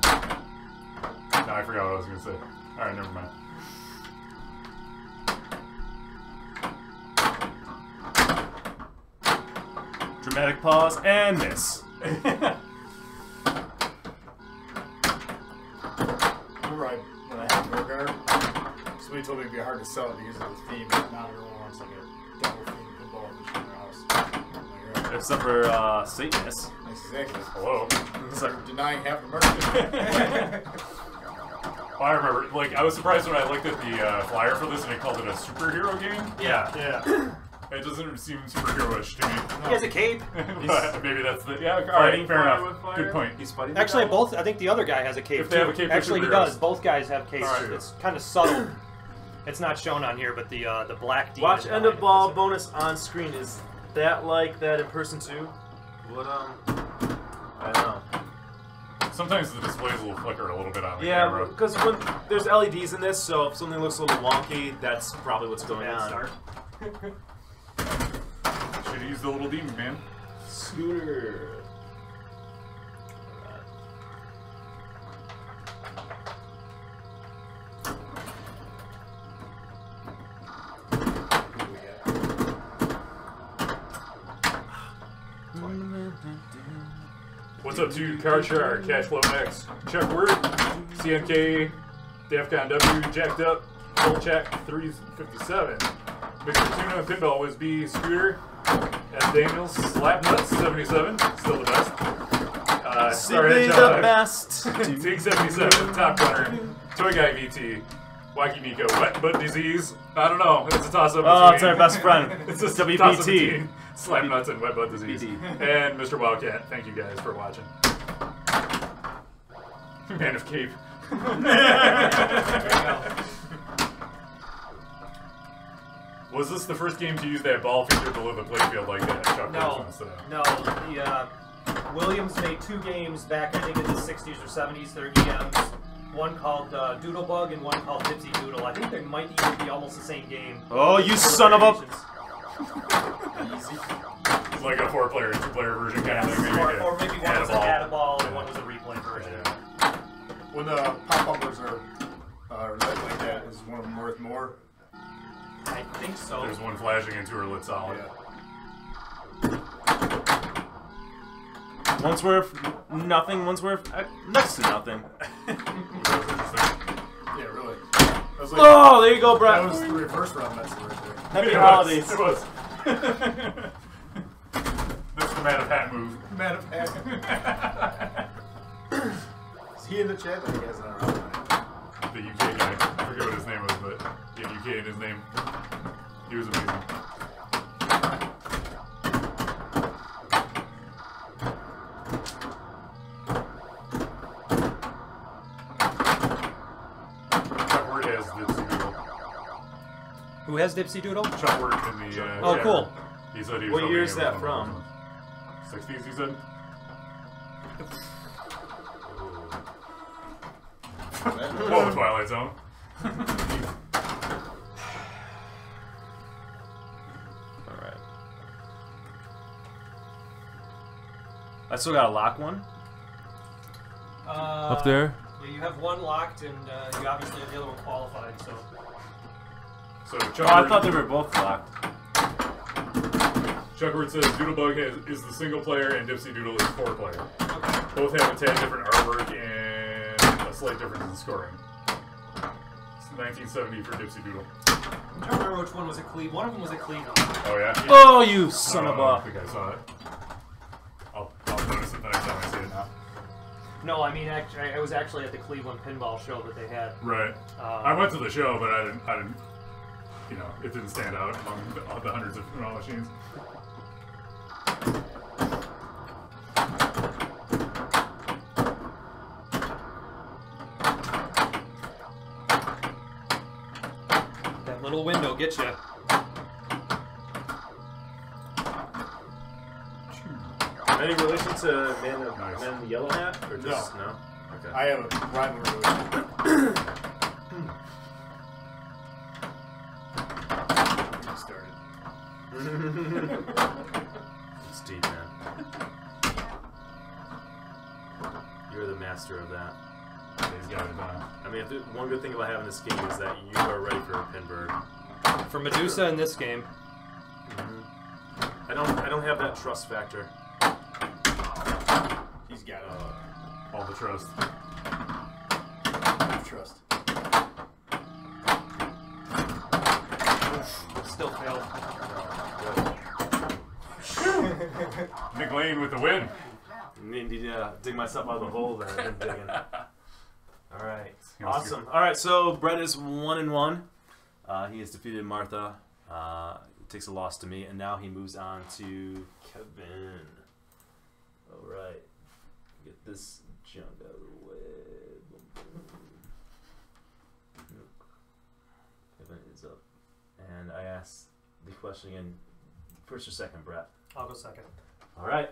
I forgot what I was going to say. Alright, never mind. Dramatic pause and miss. Remember when I had Rogar, somebody told me it'd be hard to sell it because of the theme, but not everyone wants like a double theme pinball machine in their house. Like, right. Except for Satanists. Exactly. Hello? They're denying half the market. I remember, like, I was surprised when I looked at the flyer for this and it called it a superhero game. Yeah. Yeah. It doesn't seem superhero-ish to me. He has a cape. But maybe that's the... Yeah, alright, fair enough. Good point. He's fighting. Actually, both. I think the other guy has a cape. If they have a too. cape, they're Actually, he superheroes. does. Both guys have capes. Alright. It's kind of subtle. It's not shown on here, but the black demon. Watch is end of behind ball it. bonus on screen. Is that like that in person too? What I don't know. Sometimes the displays will flicker a little bit on the Yeah, camera. because when there's LEDs in this, so if something looks a little wonky, that's probably what's going Bad on. start. Should have used the little demon, man. Scooter. What's up to Card Shark, Cashflow X, Chuck Word, CNK, Defcon W, Jacked Up, Full Check 357, Mr. Tuna, Pinball was B, Scooter, S. Daniels, Slapnuts 77, still the best. Simply the best. Tig 77, Top Gunner, Toy Guy VT, Wacky Nico, Wet Butt Disease. I don't know. It's a toss up. Oh, it's our best friend. It's a WBT. toss up between Slapnuts and Wet Butt Disease. BT. And Mr. Wildcat. Thank you guys for watching. Man of Cape. Was this the first game to use that ball feature below the playfield like that? Chuck No, Wilson, no. The Williams made 2 games back, I think, in the 60s or 70s. They're EMs. One called Doodlebug and one called Dipsy Doodle. I think they might even be almost the same game. Oh, you son of a... It's like a 4-player, 2-player version kind of thing. Or maybe one was an add-a-ball and one was a replay version. Yeah. When the pop bumpers are like that, is one of them worth more? I think so. There's one flashing into her lit solid. Yeah. One's worth nothing, one's worth next to nothing. Yeah, really. That was like, Oh, there you go, Brett. that was the reverse round message right there. Happy It holidays. was. That's the man of hat move. Man of Heaven. Is he in the chat? I think he has it on. The UK guy. I forget what his name was, but he had UK in his name. He was amazing. Who has Dipsy Doodle? Chuck worked in the. Oh, cool. He said he was What year is that from? 60s, he said. Oh, Twilight Zone. Alright. I still gotta lock one. Up there? Yeah, you have one locked, and you obviously have the other one qualified, so. So Oh, I thought they were both locked. Chuckward says Doodlebug is the single player and Dipsy Doodle is 4-player. Both have a tad different artwork and a slight difference in scoring. It's 1970 for Dipsy Doodle. I'm trying to remember which one was at Cleveland. One of them was at Cleveland. Oh, yeah? Oh, you son of I a... think I saw it. I'll notice it the next time I see it now. No, I mean, I was actually at the Cleveland Pinball show that they had. Right. I went to the show, but I didn't, you know, it didn't stand out among the hundreds of pinball machines. That little window gets you. Any relation to Man in the Yellow Hat? Or just, no? Okay. I have a rivalry with him. Started. It's deep, man. You're the master of that. He's got it done. I mean, one good thing about having this game is that you are ready for a Pinbird. For Medusa in this game. I don't have that trust factor. He's got All the trust. trust. Still failed. Nick Lane with the win. Need to dig myself out of the hole that I've been digging. All right, awesome. All right, so Brett is 1-1. He has defeated Martha. Takes a loss to me, and now he moves on to Kevin. All right, get this junk out of the way. Kevin is up, and I asked the question again. First or second, Brett? I'll go second. All right,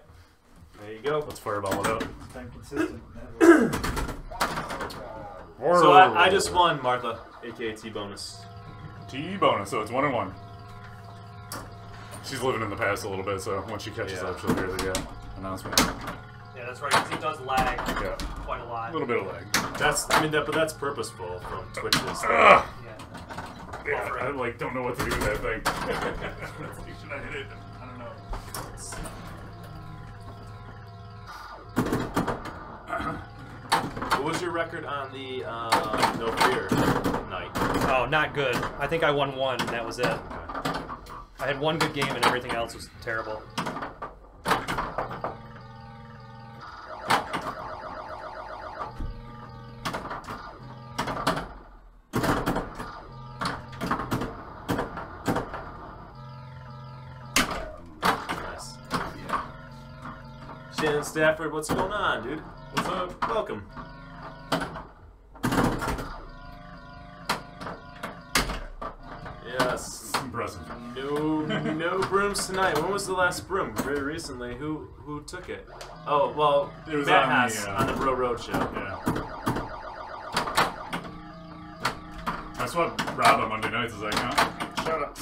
there you go. Let's fireball it out. It's been consistent. So I just won, Martha, aka T-bonus. T-bonus, so it's 1-1. She's living in the past a little bit, so once she catches up, she'll hear the announcement. Yeah, that's right, because he does lag quite a lot. A little bit of lag. But that's purposeful from Twitch's. Yeah. Yeah, I like don't know what to do with that thing. Should I hit it? I don't know. What was your record on the No Fear night? Oh, not good. I think I won one, and that was it. I had one good game, and everything else was terrible. Nice. Shannon Stafford, what's going on, dude? What's up? Welcome. Yes. Impressive. No brooms tonight. When was the last broom? Very recently. Who took it? Oh, well, It was Matt on has the, on the Bro Road show. Yeah. I swept Rob on Monday nights. Does that count? Shut up.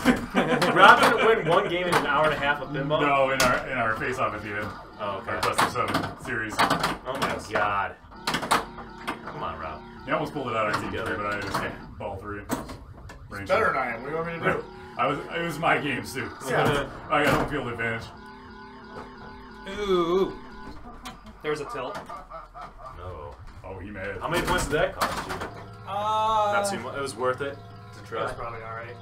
Robin win one game in an hour and a half of pinball? No, in our face-off at the end. Oh, okay. Our best of 7 series. Oh my god. Come on, Rob. He almost pulled it out on together, but I just hit ball 3. It's better than I am. What do you want me to do? It was my game, too. So Yeah. I got home field advantage. Ooh. There's a tilt. No. Oh, he mad. How many points did that cost you? Not too much. It was worth it to That try. was probably alright.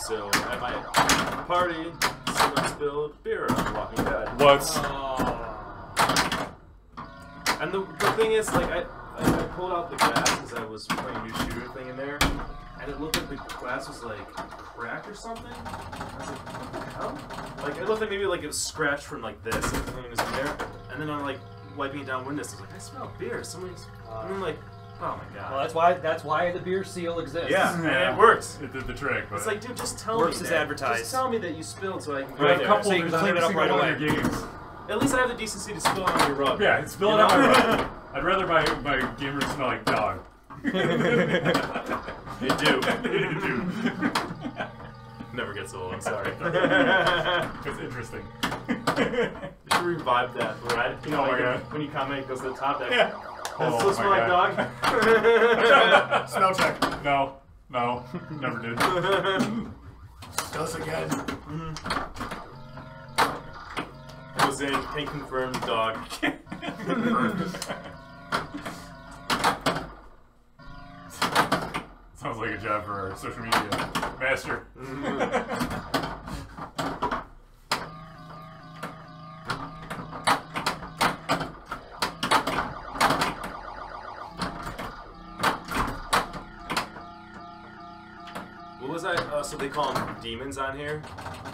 So at my party, someone spilled beer on The Walking Dead. What? And the thing is, like, I pulled out the glass as I was playing a new shooter thing in there, and it looked like the glass was like cracked or something. I was like, what the hell? Like, it looked like maybe like it was scratched from like this, and something was in there. And then I'm like wiping it down windows. I was like, I smell beer. Somebody's. And I'm like, oh my god. Well, that's why the beer seal exists. Yeah, and it works. It did the trick. But It's like, dude, just tell me. Works as advertised. Just tell me that you spilled so I can go Right, there. couple So you can clean it up right away. Games. At least I have the decency to spill it on your rug. Yeah, spill it on my rug. I'd rather my gamers smell like dog. You do. You do. Never gets old, I'm sorry. It's interesting. You should revive that, right? You know, Oh my like God. when you comment, it goes to the top there. Yeah. Does Oh it still smell my like dog? Smell check. No, never did. Does again. Goes in, can confirm dog. Sounds like a job for our social media master. What was I? So they call them demons on here.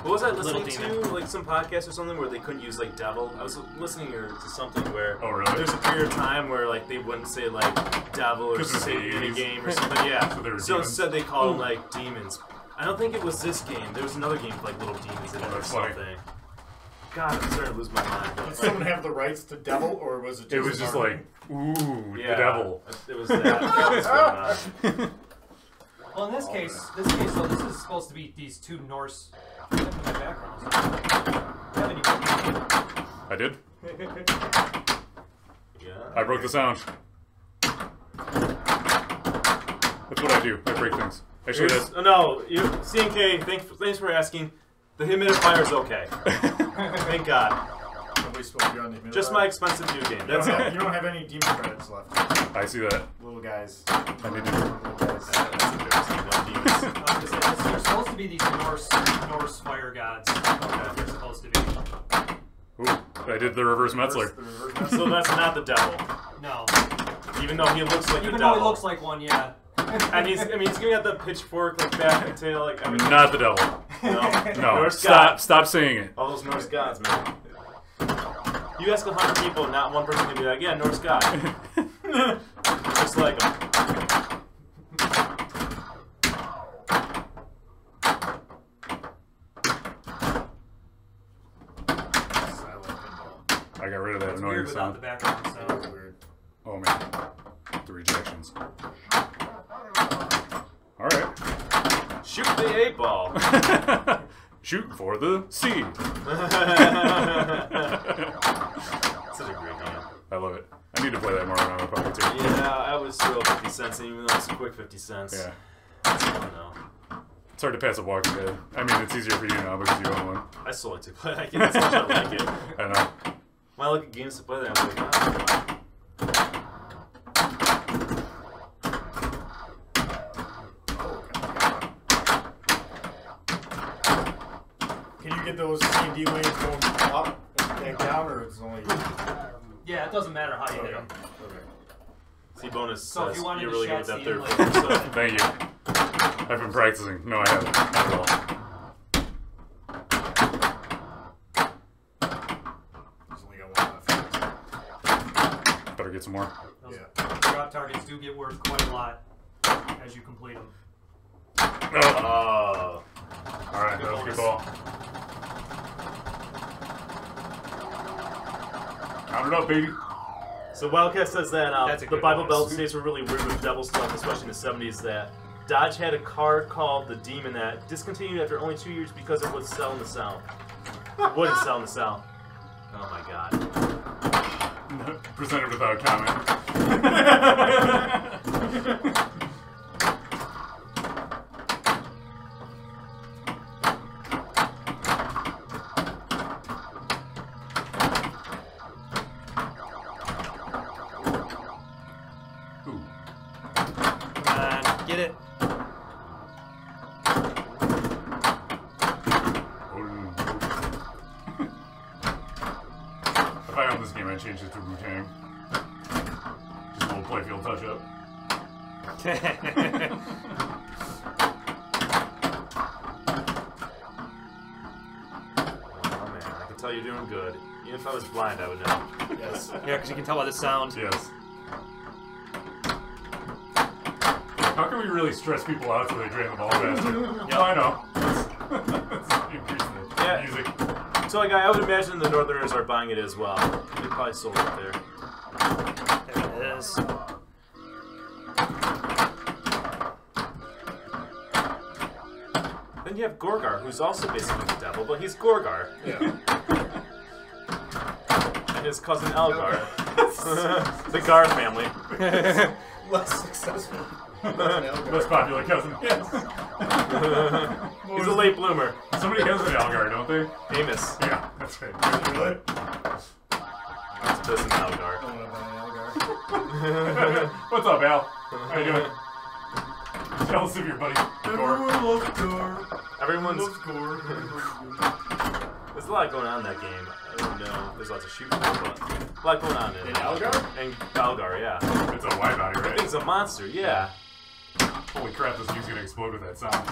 What was I listening Little to? Like some podcast or something where they couldn't use like devil. I was listening to something where Oh, really? there's a period of time where like they wouldn't say like devil or 'Cause it's Satan in a 80s. game or something. Yeah. So they were So demons. instead they called them like demons. I don't think it was this game. There was another game with like little demons in it or that's funny. something. God, I'm starting to lose my mind. Did someone have the rights to devil, or was it just It was just like, ooh, Yeah, the devil. It was that. That was going on. Well, in this case, though, this is supposed to be these two Norse. My backgrounds. Kevin, you I did. Yeah. I broke the sound. That's what I do. I break things. Actually, that's... No, CNK, thanks for asking. The humidifier is okay. Thank God. Nobody's supposed to be on the Just my expensive new game. That's it. You don't have any demon credits left. I see that. Little guys. I need to... Little guys. That's embarrassing. No demons. They're supposed to be these Norse fire gods. They're supposed to be. Ooh, I did the reverse Metzler. The reverse Metzler. So that's not the devil. No. Even though he looks like Even the though devil. he looks like one, yeah. And he's giving out the pitchfork like back and tail like. I mean, Not the devil. no. No, Norse god. stop saying it. All those Norse gods, man. You ask 100 people, not one person can be like, yeah, Norse god. Just like him. I got rid of that It's annoying weird without the sound. background sound. Weird. Oh man, the rejections. All right, Shoot the 8-ball. shoot for the sea. Such a great game. I love it. I need to play that more on my pocket too. Yeah, I was thrilled 50 cents, even though it's a quick 50 cents. Yeah, I don't know. it's hard to pass up Walking Dead. I mean, it's easier for you now because you own one. I still like to play that game. That's how much I like it. I know. When I look at games to play that, I'm like, oh. Can you get those C&D lanes going up and back down, or it's only... Yeah, it doesn't matter how you hit them. Okay. See, bonus So if says you wanted you're to really good shot at that Steam, third like- player, so. Thank you. I've been practicing. No, I haven't. Not at all. There's only got one left. Better get some more. Those Yeah. drop targets do get worth quite a lot as you complete them. Oh. All right, that was a good ball. Count it up, baby. So Wildcat says that That's a the good Bible bonus. Belt states were really weird with devil stuff, especially in the 70s, that Dodge had a card called the Demon that discontinued after only 2 years because it would sell in the South. Wouldn't sell in the South. Oh my god. Presented without comment. Ooh. Come on, get it. If I own this game, I'd change it to Wu-Tang. playfield touch-up. Oh man, I can tell you're doing good. Even if I was blind, I would know. Yes. Yeah, because you can tell by the sound. Yes. How can we really stress people out so they drain the ball faster? Yeah, I know. Let's increase the music. So like, I would imagine the Northerners are buying it as well. They probably sold it there. There it is. Then you have Gorgar, who's also basically the devil, but he's Gorgar. Yeah. And his cousin Elgar. The Gar family. Less successful. Most popular cousin. Yes. He's a late bloomer. Somebody has an Algar, don't they? Amos. Yeah, that's right. Really? That's this and Elgar. I want to buy an Algar. What's up, Al? How you doing? Jealous of your buddy, Gore. Everyone loves Gore. Everyone's... Loves Gore. There's a lot going on in that game. I don't know. There's lots of shooting, but a lot going on in In Algar? And Algar, yeah. It's a wide body, That right? thing's a monster, yeah. Holy crap, this thing's gonna explode with that sound.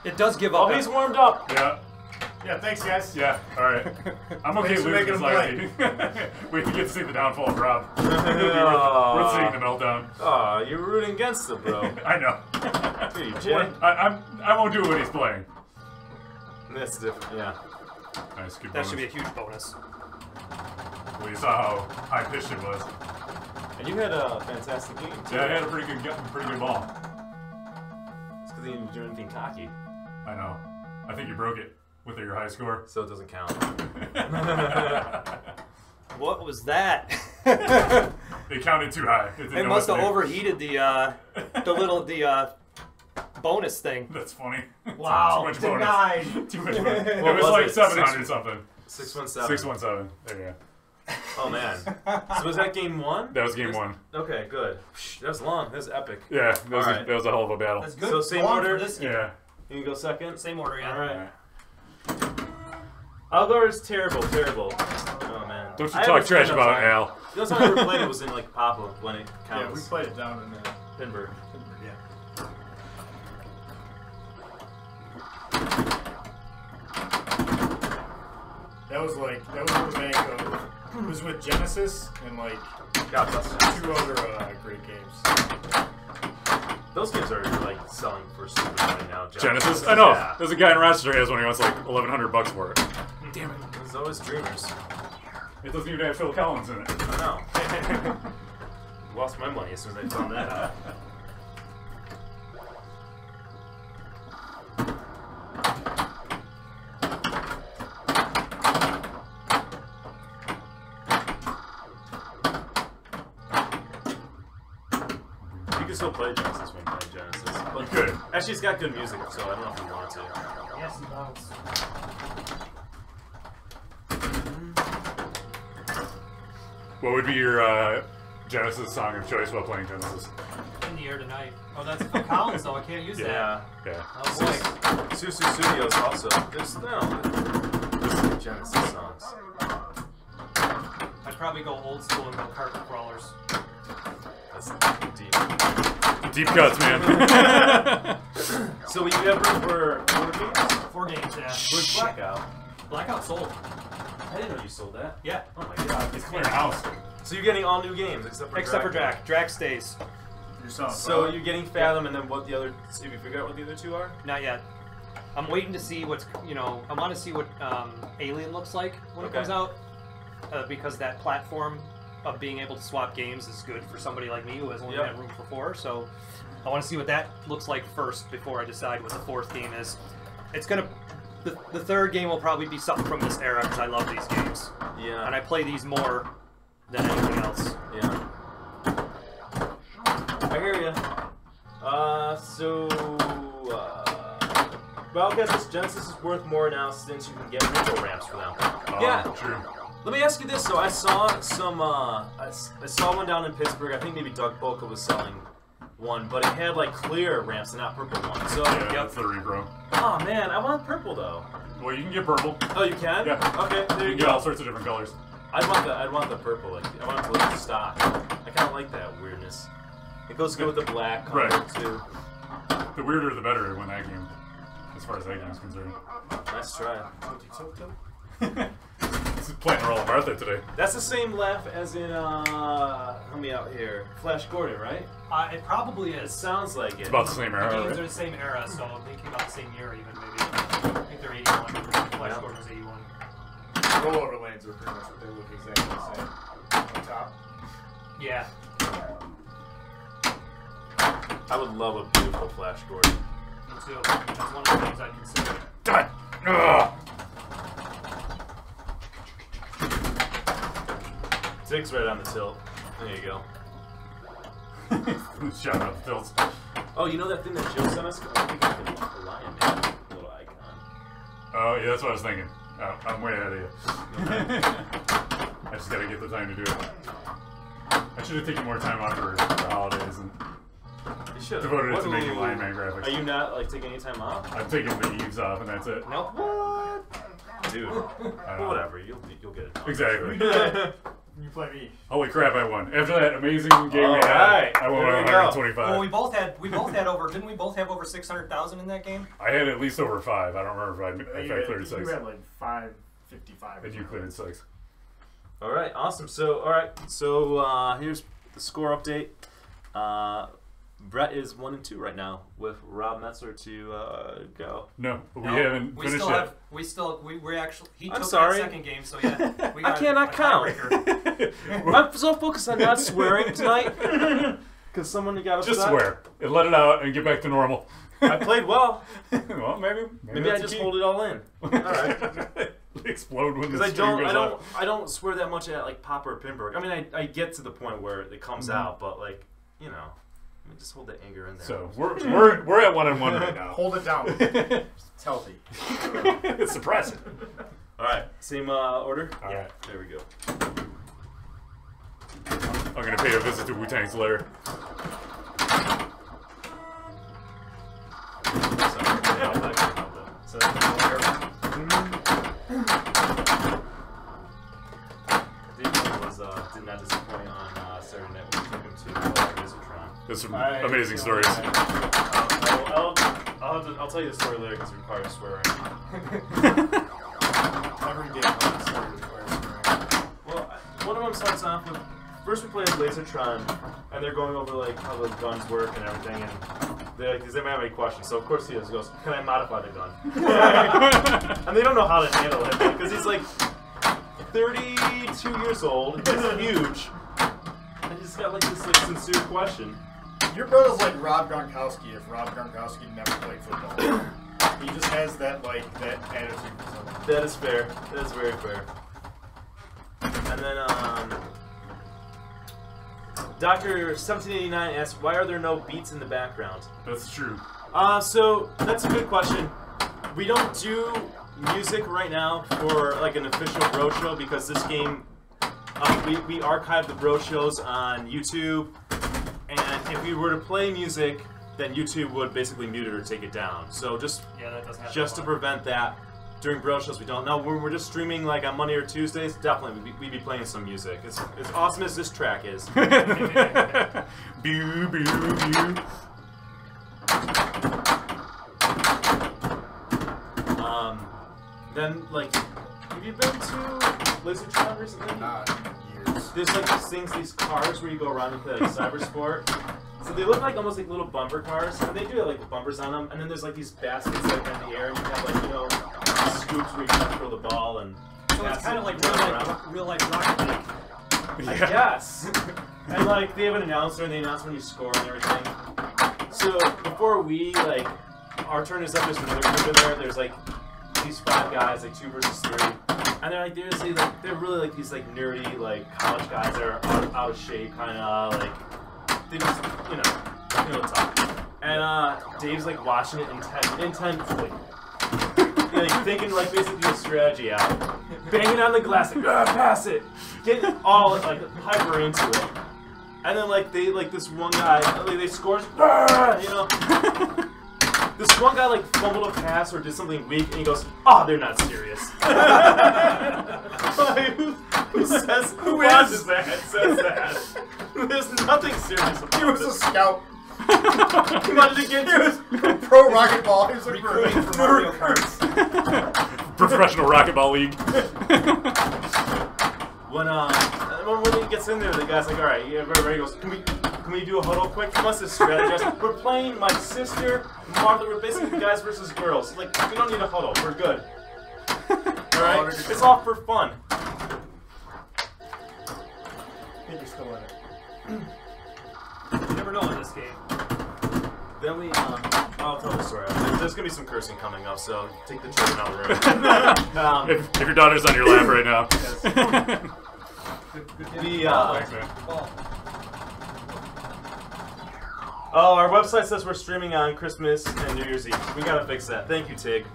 It does give up. Oh, he's warmed up. Yeah. Yeah, thanks, guys. Yeah, alright. I'm okay Thanks for losing making this him last We can get to see the downfall of Rob. We're seeing the meltdown. Oh, you're rooting against him, bro. I know. Who are you, Jay? I won't do it when he's playing. That's different, yeah. Nice, good That bonus. should be a huge bonus. Well, you saw how high-pitched it was. And you had a fantastic game, too. Yeah, I had a pretty good ball. It's because you didn't do anything cocky, I know. I think you broke it with your high score. so it doesn't count. What was that? It counted too high. It, It must have overheated the bonus thing. That's funny. Wow, Too much bonus. denied. Too much bonus. It What was was like it? 700 something. 617. 617. There you go. Oh, man. So was that game one? That was game one. Okay, good. That was long. That was epic. Yeah, that was, Alright. that was a hell of a battle. That's good. So same Go on order? for this game. Yeah. You can go second? Same order, yeah. Alright. Algar is terrible, terrible. Oh, man. Don't you I talk haven't trash spent about enough time. Al. The only time I ever played it was in, like, Papa, when it Yeah, we counts. played it down in Pinball. yeah. That was the remake of. It was with Genesis and like God bless it. 2 other great games. Those games are, like, selling for super money now. Genesis? I know. Yeah. There's a guy in Rochester who has one. He wants like $1,100 for it. Damn it. There's always dreamers. It doesn't even have Phil Collins in it. I know. Lost my money as soon as I found that out. You can still play Genesis when playing Genesis. But You could. Actually, it's got good music, so I don't know if you want to. Yes, it does. What would be your Genesis song of choice while playing Genesis? In the air tonight. Oh, that's Phil Collins, though. I can't use that. Yeah. Yeah. Oh, boy. Susu Studios also. There's Genesis songs. I'd probably go old school and go Carpet Crawlers. That's deep. Deep cuts, man. So we have room for 4 games? 4 games, yeah. Where's Blackout? Blackout sold. I didn't know you sold that. Yeah. Oh my god. It's clearing house. So you're getting all new games except for Drac. Drac stays. You're selling So you're getting Fathom, and then what the other? Did you figure out what the other 2 are? Not yet. I'm waiting to see what's, I want to see what Alien looks like when it Okay. comes out. Because that platform of being able to swap games is good for somebody like me who has only Yep. had room for 4. So I want to see what that looks like first before I decide what the 4th game is. It's going to... The 3rd game will probably be something from this era because I love these games. Yeah. And I play these more than anything else. Yeah. I hear ya. Well, I guess this Genesis is worth more now since you can get Pinball ramps for them. Yeah. True. Let me ask you this. So I saw some. I saw one down in Pittsburgh. I think maybe Doug Boca was selling one, but it had like clear ramps and not purple ones. So. Yeah, that's the repro. Oh man, I want purple though. Well, you can get purple. Oh, you can? Yeah. Okay, there You you can get all go. sorts of different colors. I'd want the purple. Like I want it to look stock. I kind of like that weirdness. It goes good with the black color too. The weirder the better when that game, as far as that game is concerned. Nice try. This is playing Roll Martha today. That's the same laugh as in help me out here. Flash Gordon, right? It probably It is. sounds like it. It's about the same era, Games right? are the same era, so they came out the same year even maybe. I think they're 81. Flash Gordon was 81. Rollover lanes are pretty much what they look exactly the same. On top. Yeah. I would love a beautiful Flash Gordon. Me too. That's one of the things I'd consider. God! Ugh. Tig's right on the tilt. There you go. Shout out the tilts. Oh, you know that thing that Joe sent us? I think I can walk the lion, man. Little icon. Oh, yeah, that's what I was thinking. Oh, I'm way ahead of you. I just gotta get the time to do it. I should have taken more time off for the holidays and You should. devoted it to making Lion Man graphics. Are you not like taking any time off? I'm taking the eves off and that's it. Nope. What? Dude. Well, whatever. You'll get it done. Exactly. You play me. Holy crap, I won. After that amazing game we had, Alright. I won There we go. 125. Well, we both had over. Didn't we both have over 600,000 in that game? I had at least over 5. I don't remember if I cleared 6. You had like 555. And you cleared 6. All right, awesome. So, here's the score update. Brett is 1-2 right now with Rob Metzler to go. No, we haven't finished yet. We're actually. He I'm took sorry. that second game, so yeah. We I got cannot a count. tiebreaker. I'm so focused on not swearing tonight because someone got upset. Just swear. And let it out and get back to normal. I played well. Well, maybe Maybe I just hold it all in. All right. Explode when the Because stream goes off. I don't swear that much at like Pop or Pinball. I mean, I get to the point where it comes out, but like, you know, let me just hold the anger in there. So we're at 1-1 right now. Hold it down. It's healthy. It's suppressing. All right, same order. All right. There we go. I'm gonna pay a visit to Wu-Tang's lair. So, Did not disappoint on Saturday night when we took him to Razortron. There's some amazing stories. I'll tell you the story later because it requires swearing. every day I'm starting to wear swearing. Well, one of them starts off with, first we play Lasertron, and they're going over like how the guns work and everything, and they're like, does anyone have any questions? So of course he does. He goes, can I modify the gun? And they don't know how to handle it because he's like 32 years old, he's huge, and he's got like this like sincere question. Your brother's like Rob Gronkowski if Rob Gronkowski never played football. He just has that that attitude. That is fair. That is very fair. And then Dr. 1789 asks, why are there no beats in the background? That's true. So that's a good question. We don't do music right now for like an official bro show because this game, we archive the bro shows on YouTube, and if we were to play music, then YouTube would basically mute it or take it down. So just Yeah, that doesn't happen. to prevent that, during bro shows we don't. Now when we're just streaming like on Monday or Tuesdays, definitely we'd be playing some music. As awesome as this track is. Bew, bew, bew. Then like, have you been to Lasertron recently? Not years. There's like these cars where you go around and play like cyber sport. So they look like almost like little bumper cars, and they do have like bumpers on them. And then there's like these baskets like in the air, and you have like scoops where you can throw the ball and. So it's kind of like real life Rocket League. I guess. And like they have an announcer, and they announce when you score and everything. So before our turn is up, there's another group in there. There's like these 5 guys, like 2 versus 3, and they're like they're really like these like nerdy like college guys that are out of shape, kind of like they just tough. And Dave's like watching it intensely, like thinking like basically a strategy out, banging on the glass, like pass it, getting all like hyper into it, and then like this one guy they scores, This one guy like fumbled a pass or did something weak, and he goes, "Oh, they're not serious." Who Who says? Who is? That? Says that? There's nothing serious about He was a scout. He wanted to get He was pro racquetball. He was like recruiting for Mario Kart. Professional racquetball league. When he gets in there, the guy's like, "All right, yeah, everybody goes, can we do a huddle quick? He wants to strategize. We're playing my sister, Martha. We're basically guys versus girls. Like, we don't need a huddle. We're good. All right, it's all for fun." I think you're still in it. You never know in this game. Then we, I'll tell the story. There's gonna be some cursing coming up, so take the children out of the room. If your daughter's on your lap right now. Thanks, man. Oh, our website says we're streaming on Christmas and New Year's Eve. We gotta fix that. Thank you, Tig.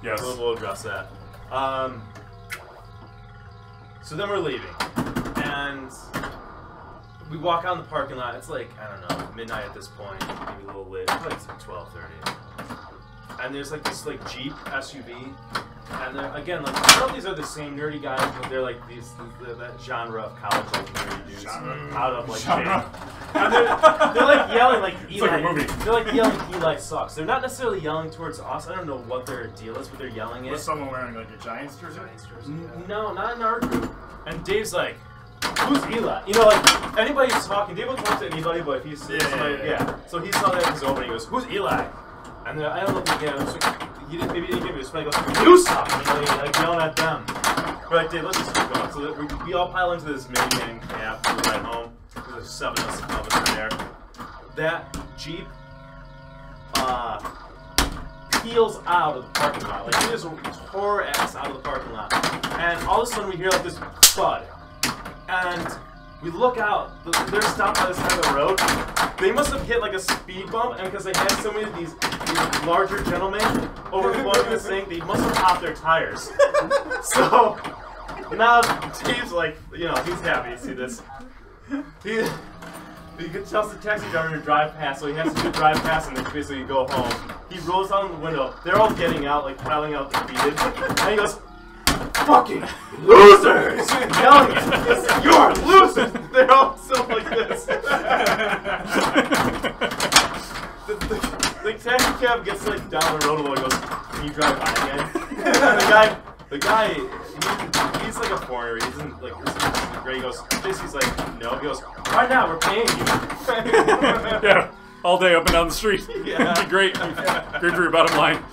Yes. We'll address that. So then we're leaving, and we walk out in the parking lot. It's like, I don't know, midnight at this point, maybe a little lit. It's like 12:30. And there's like this like Jeep SUV, and they're, again, like, I don't know if these are the same nerdy guys, but they're like that genre of college like nerdy dudes out of like genre. And they're like yelling like Eli. It's like a movie. They're like yelling Eli sucks. They're not necessarily yelling towards us. I don't know what their deal is, but they're yelling it. Was someone wearing like a Giants jersey? No, not in our group. And Dave's like, "Who's Eli?" You know, like, anybody's talking, Dave will talk to anybody, but if he's yeah. So he saw that he's over and he goes, "Who's Eli?" And I don't know if he maybe he didn't give me a spell. He goes, "You suck!" And he's like yelling at them. We're like, "Dave, let's just keep going." So we all pile into this minivan cab to ride home. There's 7 of us in there. That Jeep peels out of the parking lot. Like, he just tore ass out of the parking lot. And all of a sudden we hear like this thud. And we look out, they're stopped by the side of the road. They must have hit like a speed bump, and because they had so many of these larger gentlemen overflowing this thing, they must have popped their tires. So now Dave's like, you know, he's happy to see this. He tells the taxi driver to drive past, so he has to drive past and then basically go home. He rolls down the window. They're all getting out, like piling out defeated. And he goes, "Fucking losers!" Yelling at us. "You're losers!" They're all still like this. The taxi cab gets like down the road a little and goes, "Can you drive by again?" The guy, he's like a foreigner. He isn't like great. He goes, he's like, "No." He goes, "Right now, we're paying you." Yeah, all day up and down the street. Yeah. It'd be great. Great for your bottom line.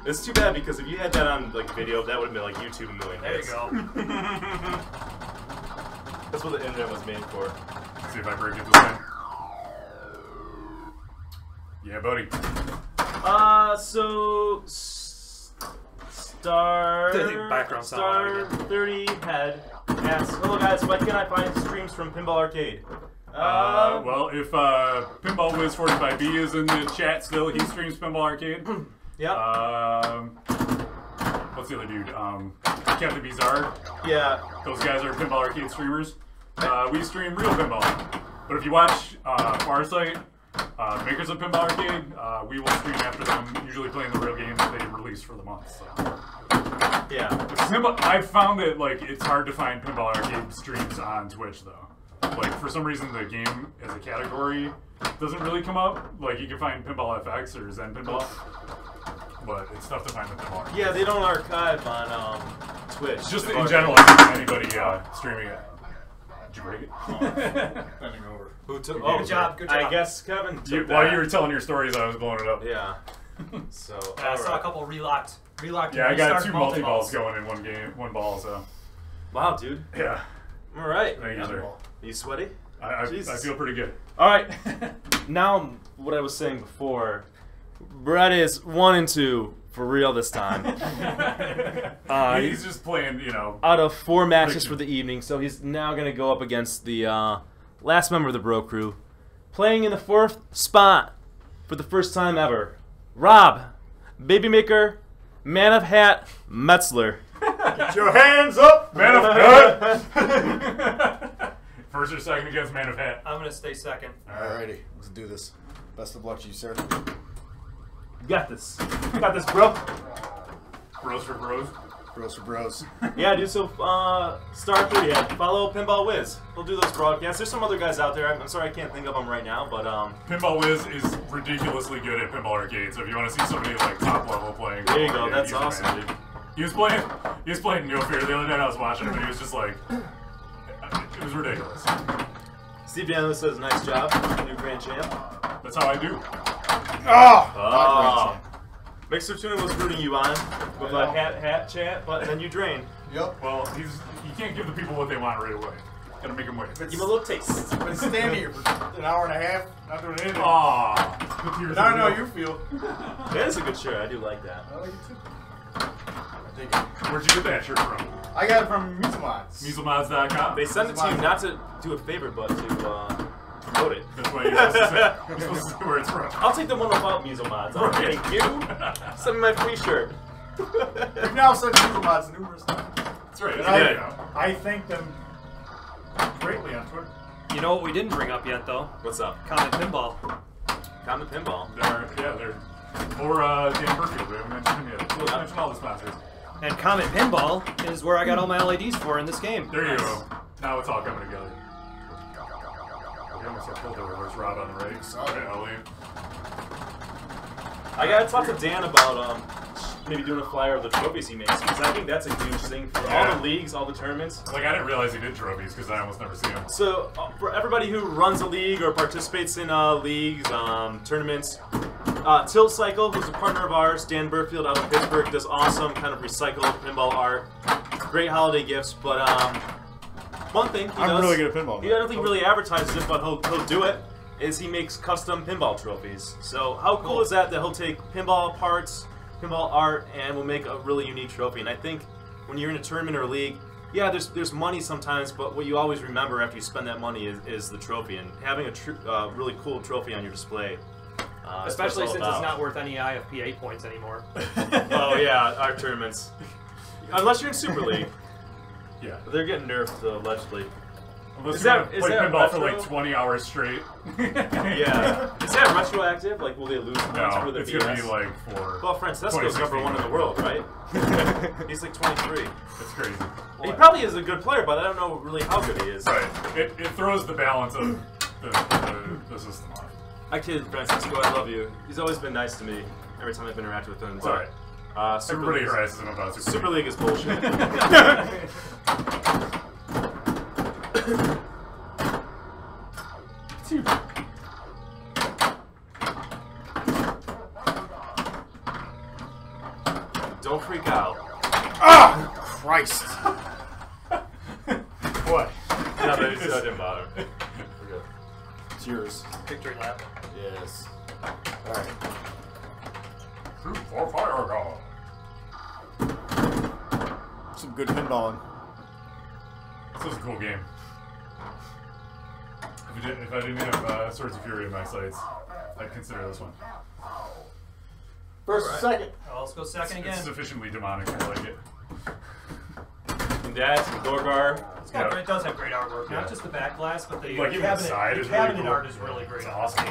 It's too bad because if you had that on like video, that would have been like YouTube a million hits. There you go. That's what the internet was made for. See if I break it this time. Yeah, buddy. So Star Background sound 30 head asks, "Hello guys, why can't I find streams from Pinball Arcade?" Well, if Pinball Wiz 45B is in the chat still, he streams Pinball Arcade. Yeah. What's the other dude? Captain Bizarre. Yeah. Those guys are Pinball Arcade streamers. We stream real pinball. But if you watch Farsight, makers of Pinball Arcade, we will stream after them, usually playing the real games that they release for the month. So. Yeah. I've found that like it's hard to find Pinball Arcade streams on Twitch though. Like for some reason the game as a category doesn't really come up. Like you can find Pinball FX or Zen Pinball, but it's tough to find the Pinball Arcade. Yeah, they don't archive on Twitch. Just in general, I think anybody streaming it. Did you break it? Bending over. Who took? Good job. Good job. I guess Kevin took While you were telling your stories, I was blowing it up. Yeah. So I saw a couple relocked. Yeah, I got 2 multi-balls going in one game, 1 ball. So. Wow, dude. Yeah. All right. Thank you, sir. Are you sweaty? I feel pretty good. All right. Now, what I was saying before, Brett is 1 and 2 for real this time. He's just playing, you know. Out of 4 matches for the evening, so he's now going to go up against the last member of the Bro Crew, playing in the 4th spot for the first time ever. Rob, Babymaker, Man of Hat, Metzler. Get your hands up, Man of Hat! First or second against Man of Hat? I'm gonna stay second. Alrighty, let's do this. Best of luck to you, sir. You got this. You got this, bro. Bros for bros. Bros for bros. Yeah, dude. So Star 3, yeah, follow Pinball Wiz. He'll do those broadcasts. There's some other guys out there. I'm sorry I can't think of them right now, but Pinball Wiz is ridiculously good at Pinball Arcade. So if you want to see somebody like top level playing, there you go. Arcade, That's awesome, dude. He was playing No Fear the other night. I was watching him, and he was just like, it was ridiculous. Steve Daniels says, "Nice job, new grand champ." That's how I do. Oh. Mixer Tuna was rooting you on with a hat chat, but then you drain. Yep. Well, you can't give the people what they want right away. Gotta make them wait. Give them a little taste. Been standing here for an hour and a half, not doing anything. Aww. Now I know how you feel. That is a good shirt. I do like that. I like it too. I dig it. Where'd you get that shirt from? I got it from Measlemods. Measlemods.com. They send it to you not to do a favor, but to promote it. That's why you're supposed to say, you're supposed to say where it's from. I'll take the one without Measle Mods. I'll Right. thank you. Send me my free shirt. We've now sent Measlemods numerous times. That's right. Yeah. I thank them greatly on Twitter. You know what we didn't bring up yet, though? What's up? Comet Pinball. Come to Pinball. They're or Dan Burfield. We haven't mentioned him yet. Let's mention all the sponsors. And Comet Pinball is where I got all my LEDs for in this game. There you go. Now it's all coming together. We almost got pulled over reverse rod on the rigs. Okay, I'll leave. I gotta talk to Dan about maybe doing a flyer of the trophies he makes, because I think that's a huge thing for all the leagues, all the tournaments. Like, I didn't realize he did trophies because I almost never see him. So for everybody who runs a league or participates in leagues, tournaments, Tilt Cycle, who's a partner of ours, Dan Burfield out of Pittsburgh, does awesome kind of recycled pinball art. Great holiday gifts, but one thing he does, I'm really good at pinball. he I don't think really advertises it, but he'll do it, is he makes custom pinball trophies. So how cool is that he'll take pinball parts, pinball art, and will make a really unique trophy. And I think when you're in a tournament or a league, yeah, there's money sometimes, but what you always remember after you spend that money is the trophy, and having a really cool trophy on your display. Especially since it's not worth any IFPA points anymore. Oh yeah, our tournaments. Unless you're in Super League. Yeah. They're getting nerfed, allegedly. Unless Is you that- play that pinball for retro? like 20 hours straight. Yeah. Is that retroactive? Like, will they lose points No, for the it's BS? gonna be like for. Well, Francesco's number 1 in the world, right? He's like 23. It's crazy. He probably is a good player, but I don't know really how good he is. Right. It throws the balance of the system off. I kid Francisco, I love you. He's always been nice to me every time I've interacted with him. It's alright. Everybody harasses him about Super League is bullshit. Don't freak out. Ah! Christ. What? No, that didn't bother. We're good. It's yours. Victory lap. Yes. Alright. For fire call. Some good pinballing. This was a cool game. If I didn't have Swords of Fury in my sights, I'd consider this one. First, second. Oh, let's go second again. It's sufficiently demonic. I like it. And that's Gorgar. It's got it does have great artwork. Not just the back glass, but the Like, even the side is really cabinet cool. art is really great. It's awesome.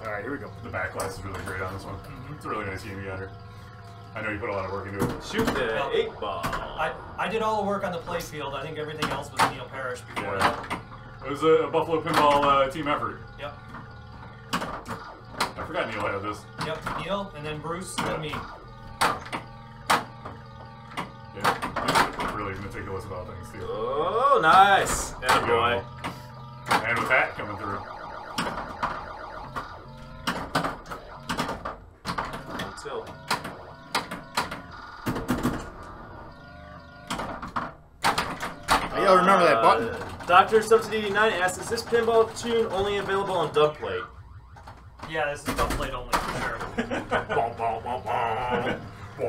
Alright, here we go. The back glass is really great on this one. It's a really nice game you got here. I know you put a lot of work into it. Shoot the 8-ball. I did all the work on the play field. I think everything else was Neil Parrish before that. Yeah. It was a Buffalo Pinball team effort. Yep. I forgot Neil had this. Yep. Neil, and then Bruce, and then me. Yeah, he's really meticulous about things too. Oh, nice. Attaboy. And with that coming through. Until. I gotta remember that button. Dr. Subsidy 89 asks, is this pinball tune only available on dub plate? Yeah, this is dub plate only for sure.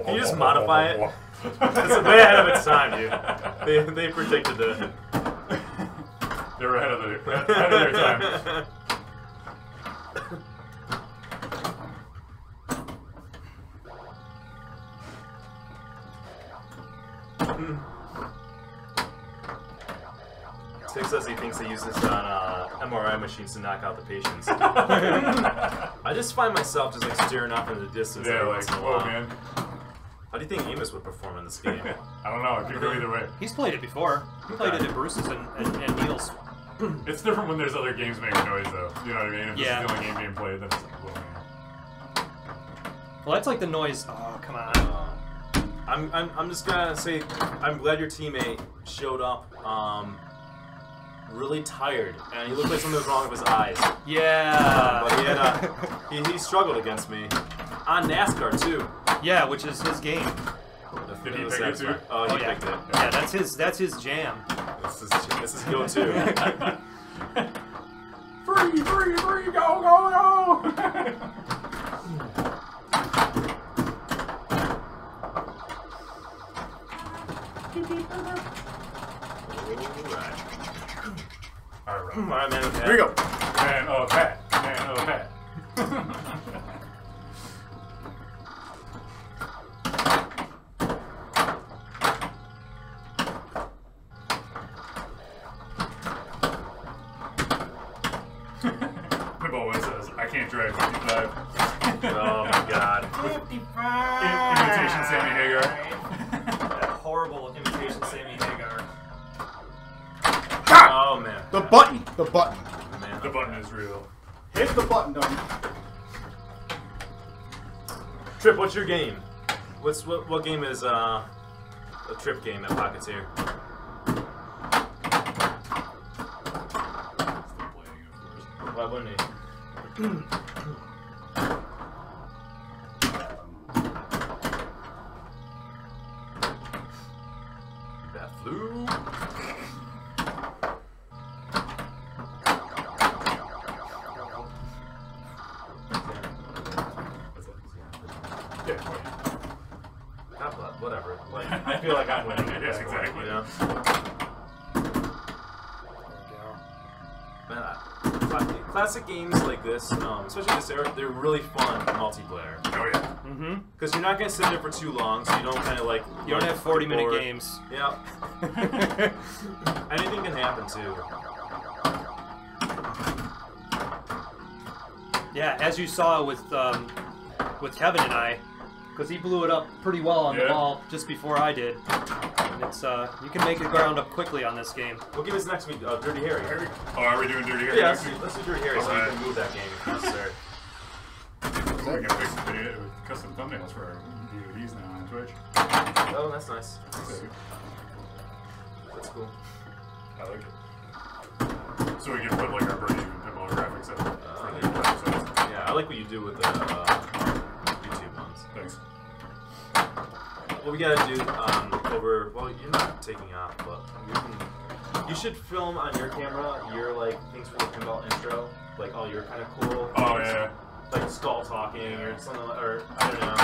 Can you just modify it? It's way ahead of its time, dude. They predicted it. They were ahead of their time. Tim says he thinks they use this on MRI machines to knock out the patients. I just find myself just like staring off into the distance. Yeah, every like, once in a whoa, while. man. How do you think Amos would perform in this game? I don't know. It could go either way. He's played it before. He played it at Bruce's and Neil's. It's different when there's other games making noise, though. You know what I mean? If Yeah. this is the only game being played, then it's like, well, Well, that's like the noise. Oh, come on. I'm just gonna say I'm glad your teammate showed up really tired, and he looked like something was wrong with his eyes. Yeah. But he had he struggled against me on NASCAR too. Yeah, which is his game. Did he pick it too? Oh, he yeah. picked it. Yeah, that's his jam. This is go-to. Free, go! Alright, man. Okay. Here we go. Man, oh, Pat. Pinball Win says, I can't drive 55. Oh my god. 55. Imitation Sammy Hagar. That horrible imitation Sammy Hagar. Oh man. The button. The button. Man. The button is real. Hit the button, dummy. Trip, what's your game? What game is a Trip game at Pockets here? Why wouldn't he? That flew. Whatever. Like, I feel like I'm winning at this point, exactly. you know? Man, classic games like this, especially this era, they're really fun multiplayer. Oh, yeah. Mm-hmm. Because you're not going to sit there for too long, so you don't kind of like... You don't have 40-minute bored. games. Yeah. Anything can happen, too. Yeah, as you saw with Kevin and I, because he blew it up pretty well on the ball just before I did. And it's you can make the ground up quickly on this game. We'll give this next week Dirty Harry. Oh, are we doing Dirty Harry? Yeah, let's do Dirty Harry so Alright. you can move that game if necessary. We're gonna fix video, custom thumbnails for our DVDs now on Twitch. Oh, that's nice. So, That's cool. I like it. So we can put like our Brady and Pinball graphics up for the episodes. Yeah, I like what you do with the YouTube ones. Thanks. What we gotta do over, well, you're not taking off, but you should film on your camera your like things for the pinball intro, like all your kind of cool. Oh things, yeah. Like stall talking or something, or I don't know.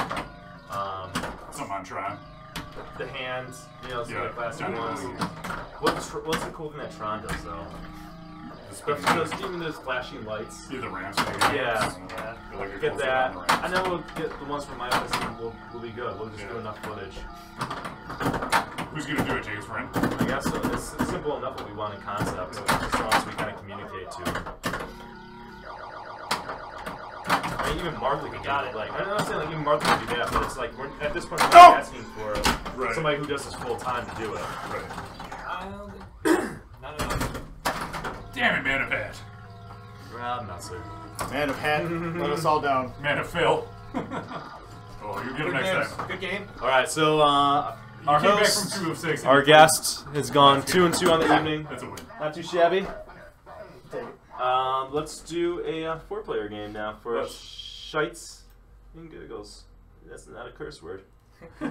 Something on Tron. The hands, you know, some of the classic Johnny ones. Lee. What's the cool thing that Tron does though? Even those flashing lights. Yeah, the ramps. Yeah. Like Get that. I know we'll get the ones from my office and we'll be good. We'll just do enough footage. Who's gonna do it, James Friend? I guess so. It's simple enough what we want in concept, so as long as we kind of communicate to. I mean, even Martha could got do it. Like, I'm not saying like even Martha could do that, but it's like we're at this point we're asking for somebody who does this full time to do it. Right. Not enough. Damn it, Man of Pat. Well, I'm not certain. Man of Hat, let us all down. Man of Phil. Oh, you get him next time. Good game. All right, so our You came back host, from 2 of 6. our guest, has gone 2 and 2 on the evening. That's a win. Not too shabby. Take it. Let's do a 4-player game now for shites and giggles. That's not a curse word. I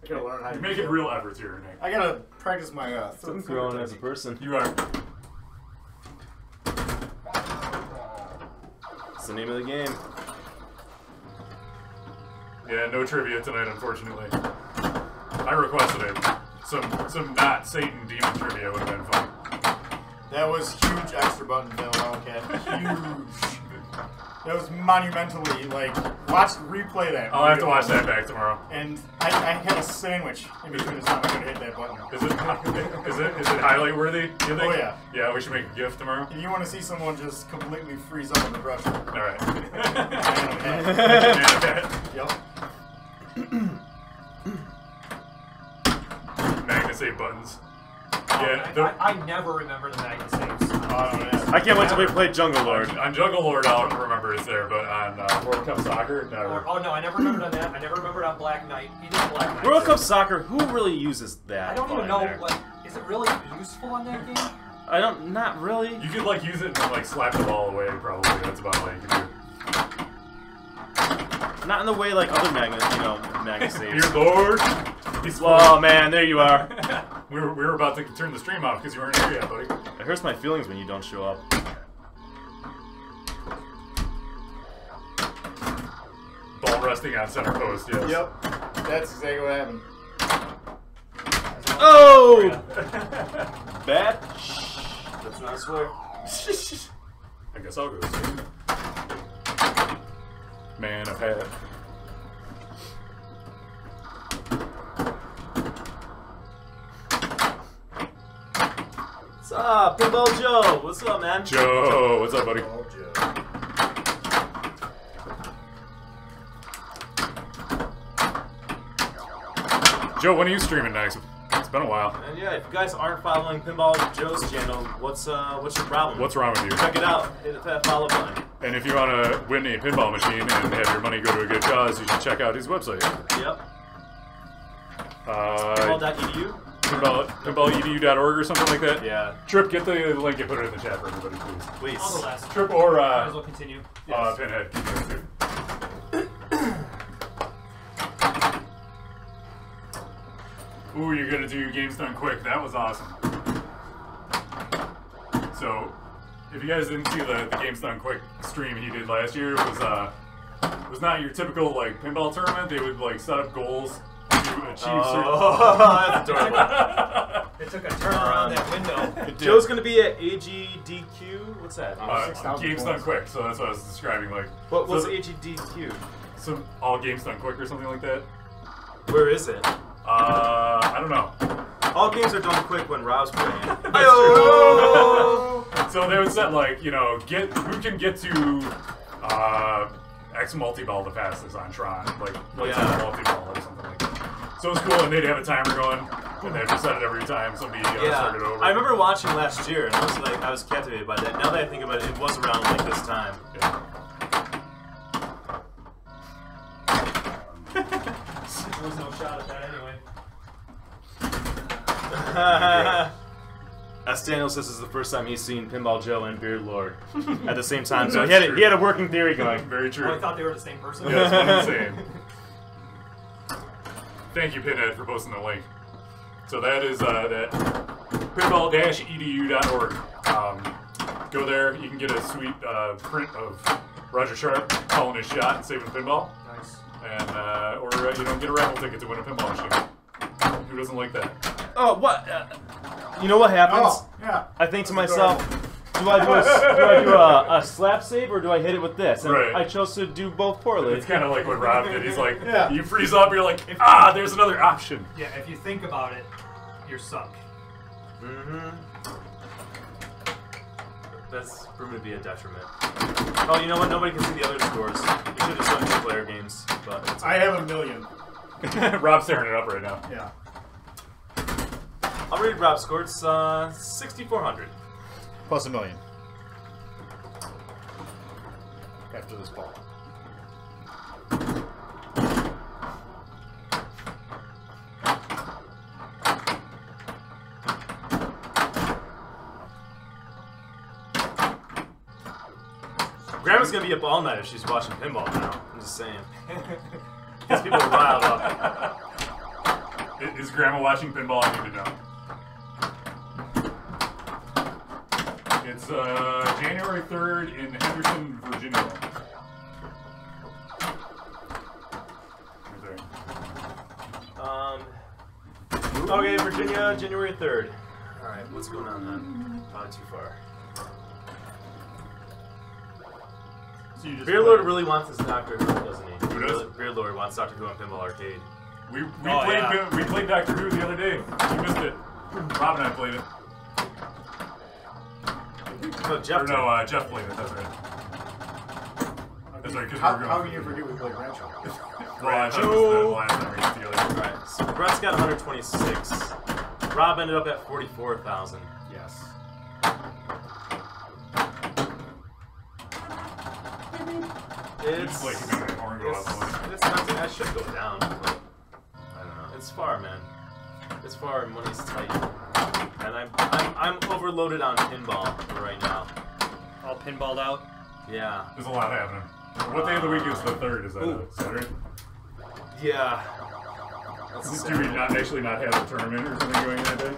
gotta learn how to You're making real efforts here, Nick. I gotta practice my I'm third growing finger as a technique. person. You are. That's the name of the game. Yeah, no trivia tonight, unfortunately. I requested it. Some not Satan demon trivia would have been fun. That was huge extra button, Phil. Okay. Huge. That was monumentally, like, replay that. I'll have to watch that back tomorrow. And I had a sandwich in between the time I could hit that button. Is it highlight worthy, you think? Oh, yeah. Yeah, we should make a GIF tomorrow. And you want to see someone just completely freeze up on the brush. Alright. Yep. Magna save buttons. Yeah, I never remember the Magna saves. I can't wait till we play Jungle Lord. On Jungle Lord, I'll remember it's there, but on World Cup Soccer, never. Oh no, I never remembered on that. I never remembered on Black Knight. He did Black Knight. World Cup Soccer, who really uses that? I don't even know, like, is it really useful on that game? I don't, not really. You could, like, use it and, like, slap the ball away, probably. That's about all you can do. Not in the way like other Magna saves. Dear Lord! Oh man, there you are. we were about to turn the stream off because you weren't here yet, buddy. It hurts my feelings when you don't show up. Ball resting on center post, yes. Yep. That's exactly what happened. Oh! Bad? That's not a swear. I guess I'll go. Man, I've had it. What's up, Pinball Joe? What's up, man? Joe, what's up, buddy? Oh, Joe. Joe, when are you streaming next? It's been a while. And yeah, if you guys aren't following Pinball Joe's channel, what's your problem? What's wrong with you? Check it out. Hit that follow button. And if you want to win a pinball machine and have your money go to a good cause, you should check out his website. Yep. Pinball.edu? Pinballedu.org or something like that? Yeah. Trip, get the link and put it in the chat for everybody, please. Please. I'll go last. Trip or, Might as well continue. Yes. Pinhead. Ooh, you're gonna do Games Done Quick. That was awesome. So, if you guys didn't see the Games Done Quick stream he did last year, it was not your typical like pinball tournament. They would like set up goals to achieve that's adorable. It took a turn around that window. Joe's gonna be at AGDQ. What's that? Games Done Quick. So that's what I was describing. Like, What's so AGDQ? Some all Games Done Quick or something like that. Where is it? I don't know. All games are done quick when Rob's playing. So they would set like, you know, who can get to X multi-ball the fastest on Tron, like multi-ball or something like that. So it was cool, and they'd have a timer going, and they'd set it every time somebody started over. I remember watching last year, and I was captivated by that. Now that I think about it, it was around like this time. Yeah. There was no shot at that anyway. As Daniel says, this is the first time he's seen Pinball Joe and Beard Lord at the same time, so he had a working theory going. Very true. Oh, I thought they were the same person. Yeah, that's what I'm saying. Thank you, Pinhead, for posting the link. So that is that pinball-edu.org. Go there, you can get a sweet print of Roger Sharp calling his shot and saving pinball. Nice. And or you know, get a raffle ticket to win a pinball machine. Who doesn't like that? Oh, what? You know what happens? Oh, yeah. I think to myself, do I do a slap save or do I hit it with this? And Right. I chose to do both poorly. It's kind of like what Rob did. He's like, Yeah. you freeze up, you're like, there's another option. Yeah, if you think about it, you're sunk. Mm-hmm. That's proven to be a detriment. Oh, you know what? Nobody can see the other scores. You should have done two-player games, but it's I have a million. Rob's tearing it up right now. Yeah. I'll read Rob's score. It's 6,400. Plus a million. After this ball. Grandma's gonna be up all night if she's watching pinball now. I'm just saying. These people are riled up. Is Grandma watching pinball? I need to know. It's January 3rd in Henderson, Virginia. Right there. Okay, Virginia, January 3rd. Alright, what's going on then? Probably too far. So you just Beardlord really wants his Doctor Who, doesn't he? Who does? Beardlord wants Doctor Who on Pinball Arcade. We played Doctor Who the other day. You missed it. Rob and I played it. No, Jeff. Jeff played it. That's right. That's right. How can you forget we played Rancho? Well, I thought it was the last time we got together. Right. So Brett's got 126. Rob ended up at 44,000. Yes. It's not. I should go down, but I don't know. It's far, man. It's far, and money's tight, and I'm overloaded on pinball right now. All pinballed out. Yeah. There's a lot happening. What day of the week is the 3rd? Is that a Saturday? Yeah. Do we not have a tournament or something going that day?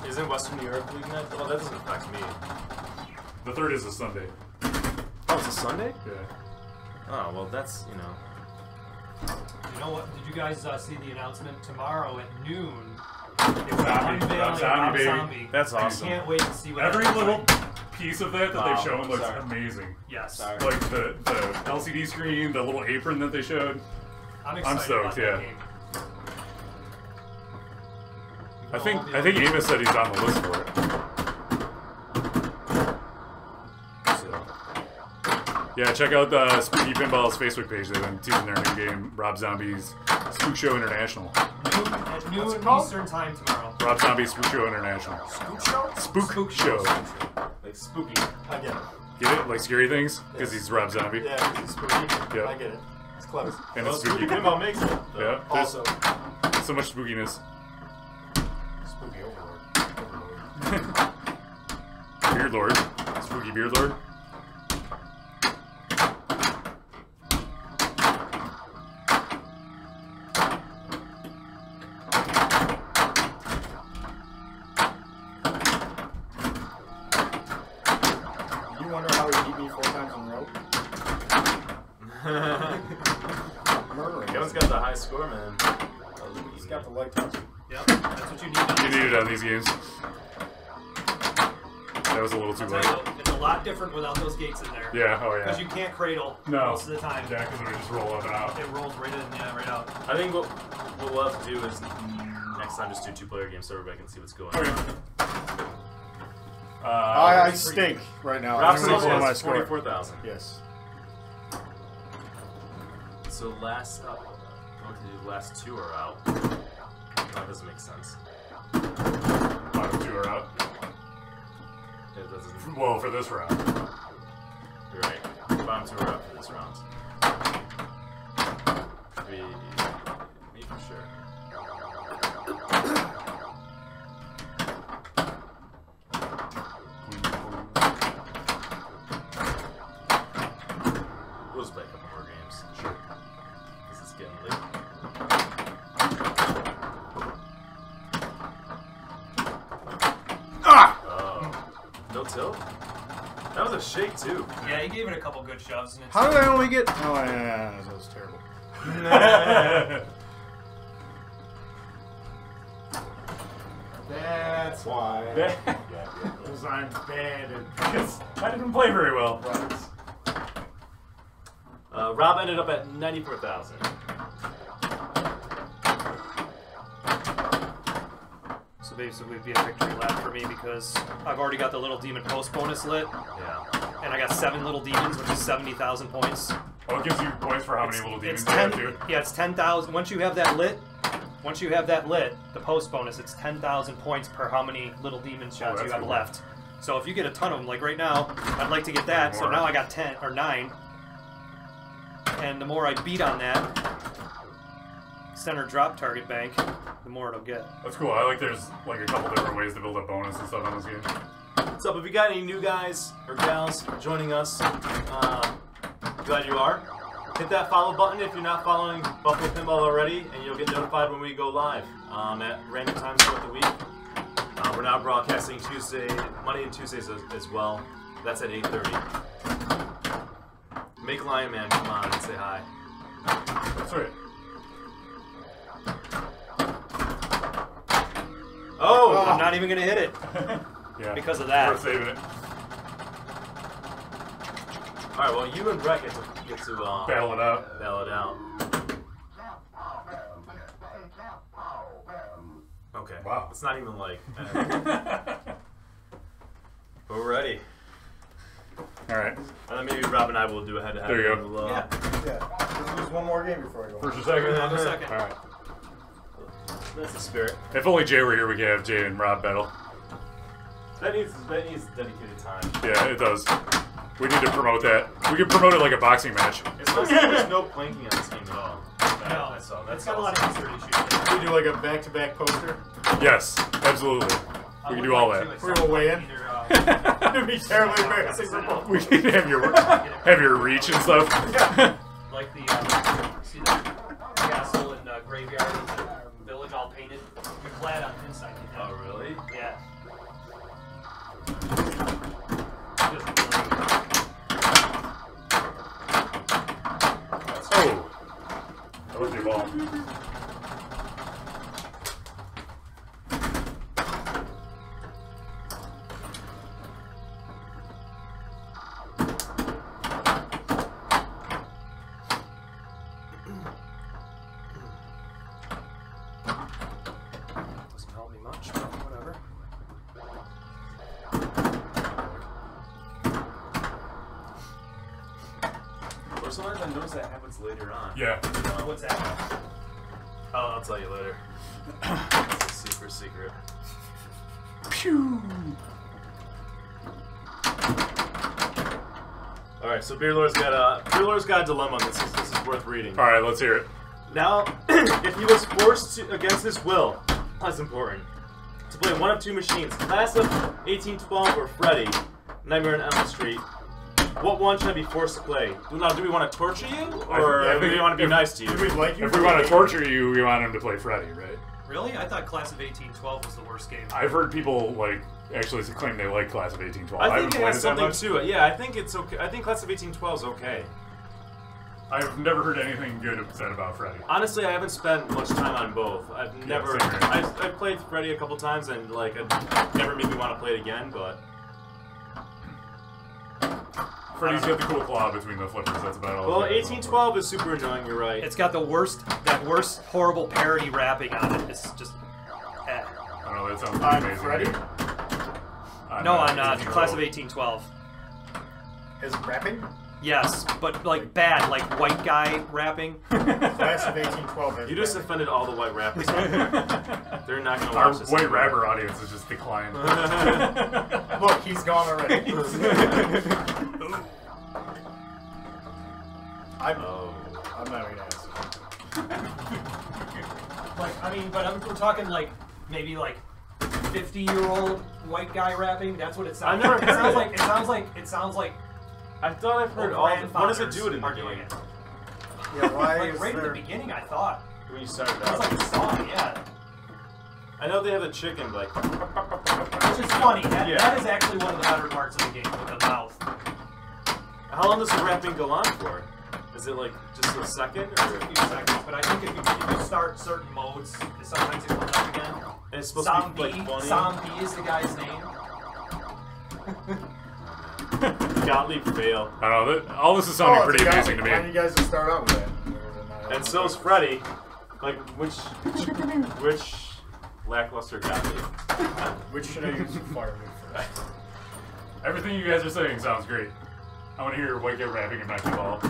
Isn't Western New York League night? Oh, that doesn't affect me. The 3rd is a Sunday. Oh, it's a Sunday? Yeah. Oh, well, that's, you know. You know what? Did you guys see the announcement tomorrow at noon? Zombie. That's I awesome. can't wait to see what Every that little looks like. piece of that they've shown looks amazing. Yes. Sorry. Like the LCD screen, the little apron that they showed. I'm excited stoked, about that yeah. game. I think Amos said he's on the list for it. So, yeah, check out the Spooky Pinball's Facebook page. They've been teasing their new game, Rob Zombie's Spook Show International. At noon Eastern time tomorrow. Rob Zombie's Spook Show International. Spook show? Spook Show. Like spooky. I get it. Get it? Like scary things? Because he's Rob Zombie. Yeah, it's spooky. Yep. I get it. It's clever. And Well, it's spooky. Pinball makes it. Yeah, there's Also, so much spookiness. spooky overlord. Beard Lord. Spooky Beard Lord. You wonder how he beat me 4 times in a row? Murdering. Kevin's got the high score, man. He's got the leg touch. Yep, that's what you need. You need it on these games. That was a little too I'll late. tell you, it's a lot different without those gates in there. Yeah, oh yeah. Because you can't cradle No. most of the time. Yeah, because it would just roll up and out. It rolls right in, yeah, right out. I think what we'll have to do is next time just do 2-player games so everybody can see what's going on. Okay. I stink right now. Rob's I'm gonna level say my is score. 44,000. Yes. So last last 2 are out. That doesn't make sense. Bottom 2 are out. It doesn't. Well, for this round. You're right. Bottom 2 are out for this round. Me for sure. We'll just play a couple more games. Sure. Because it's getting late. No tilt? That was a shake too. Yeah, he gave it a couple good shoves. And it's How did I only get? Oh, yeah, that was terrible. That's why. Because I'm bad at. I didn't play very well. Rob ended up at 94,000. So basically it'd be a victory lap for me because I've already got the little demon post bonus lit, Yeah. and I got 7 little demons, which is 70,000 points. Oh, it gives you points for how many little demons It's you 10. have too. Yeah, it's 10,000. Once you have that lit, the post bonus, it's 10,000 points per how many little demon shots you that's have cool. left. So if you get a ton of them, like right now, I'd like to get that. So More. now I got 10 or 9, and the more I beat on that center drop target bank, the more it'll get. That's cool. I like there's like a couple different ways to build up bonus and stuff on this game. What's up? If you got any new guys or gals joining us, glad you are. Hit that follow button if you're not following Buffalo Pinball already, and you'll get notified when we go live at random times throughout the week. We're now broadcasting Monday and Tuesdays as well. That's at 8:30. Make Lion Man come on and say hi. That's right. Oh! I'm not even gonna hit it Yeah. because of that. Worth saving it. Alright, well, you and Brett get to battle it out. Battle it out. Okay. Wow. It's not even like... But we're ready. Alright. And then maybe Rob and I will do a head-to-head. There you go. We'll, Yeah. Let's lose one more game before I go. First or second? On the second. Alright. That's the spirit. If only Jay were here, we could have Jay and Rob battle. That needs dedicated time. Yeah, it does. We need to promote that. We can promote it like a boxing match. There's no planking on this game at all. No, I saw. that's got a lot of insert issues. We do like a back-to-back poster. Yes, absolutely. We can do all that. We're gonna weigh in. It'd be terribly embarrassing for both. We can have your reach and stuff. Like the see the castle and graveyard and the village all painted. You're glad on the inside. Oh, really? Yeah. Oh, that was your ball. Doesn't help me much, but whatever. Or sometimes I notice that happens later on. Yeah. What's that? Oh, I'll tell you later. It's a super secret. Pew. Alright, so Beer Lord's got a dilemma. This is worth reading. All right, let's hear it. Now, if he was forced to, against his will, that's important, to play one of two machines, Class of 1812 or Freddy, Nightmare on Elm Street, what one should I be forced to play? Now, do we want to torture you, or do we want to be nice to you? Do we like you? If we want to torture you, we want him to play Freddy, right? Really? I thought Class of 1812 was the worst game. I've heard people like actually claim they like Class of 1812. I haven't think it played has that something much. to it. Yeah, I think it's okay. I think Class of 1812 is okay. I've never heard anything good said about Freddy. Honestly, I haven't spent much time on both. I've never. same here. I've played Freddy a couple times, and like, it never made me want to play it again. But Freddy's got the cool claw between the flippers. That's about all. well, it is. 1812 is super annoying. You're right. It's got that worst horrible parody rapping on it. It's just. I don't know. That sounds I'm amazing. Freddy? No, on Class of 1812. Is it rapping? Yes, but like bad, like white guy rapping. Class of 1812 has You just rapping. offended all the white rappers. They're not gonna Our watch this. white anymore. rapper audience is just declining. Look, he's gone already. I'm not even gonna ask. Like, I mean, but we're talking like maybe like 50-year-old white guy rapping. That's what it sounds. I've never like. It sounds like. I thought I've heard all. What does it do in the are doing game? it. Yeah, why Like is right at the there... beginning, I thought When you started it was out, like a song. Yeah, I know they have the chicken, like. which is funny. Yeah. That is actually one of the better parts of the game with the mouth. How long does the rapping go on for? Is it like just a second, A or few seconds, but I think if you start certain modes, sometimes it comes up again. and it's supposed to be like funny? Zombie is the guy's name. Gottlieb fail, I don't know. All this is sounding Oh, pretty it's a amazing to Why do me. you guys just start out with that? and so's Freddy. Like which lackluster Gottlieb? Which should I use for fire move first? Everything you guys are saying sounds great. I want to hear white guy rapping in basketball,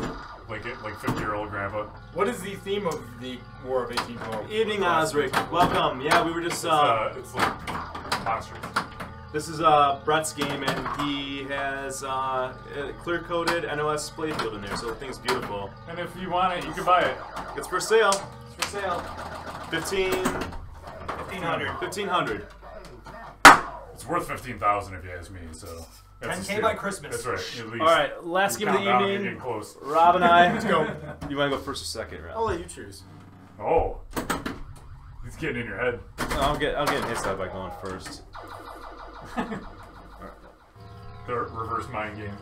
like 50-year-old grandpa. What is the theme of the War of 1812? Evening, Osric. Welcome. Yeah, we were just. It's like monstrous. This is Brett's game, and he has clear-coated NOS playfield in there, so the thing's beautiful. And if you want it, you can buy it. It's for sale. It's for sale. 1500. 1500. It's worth 15,000 if you ask me. So. That's 10K the steal. by Christmas. That's right. At least. All right, last game of the Count down, you're evening. getting close. Rob and I. Let's go. You want to go first or second, Rob? I'll let you choose. Oh, he's getting in your head. I'll get in his side by going first. The reverse mind game.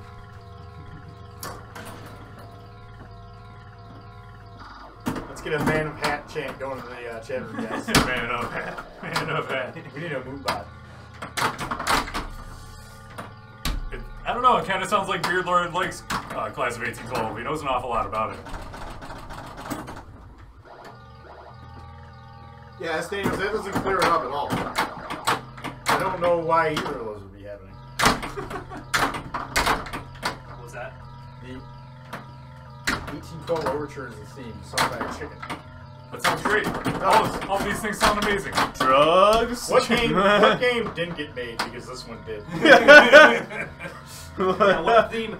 Let's get a man of hat chant going to the chat room, guys. Man of hat. Man of hat. We need a move bot. I don't know. It kind of sounds like Beard Lord likes class of 1812. He knows an awful lot about it. Yeah, Daniels, that doesn't clear it up at all. I don't know why either of those would be happening. What was that? The 1812 Overture is the theme, sung by a chicken. That sounds great. All these things sound amazing. Drugs. What game didn't get made because this one did? Yeah, what theme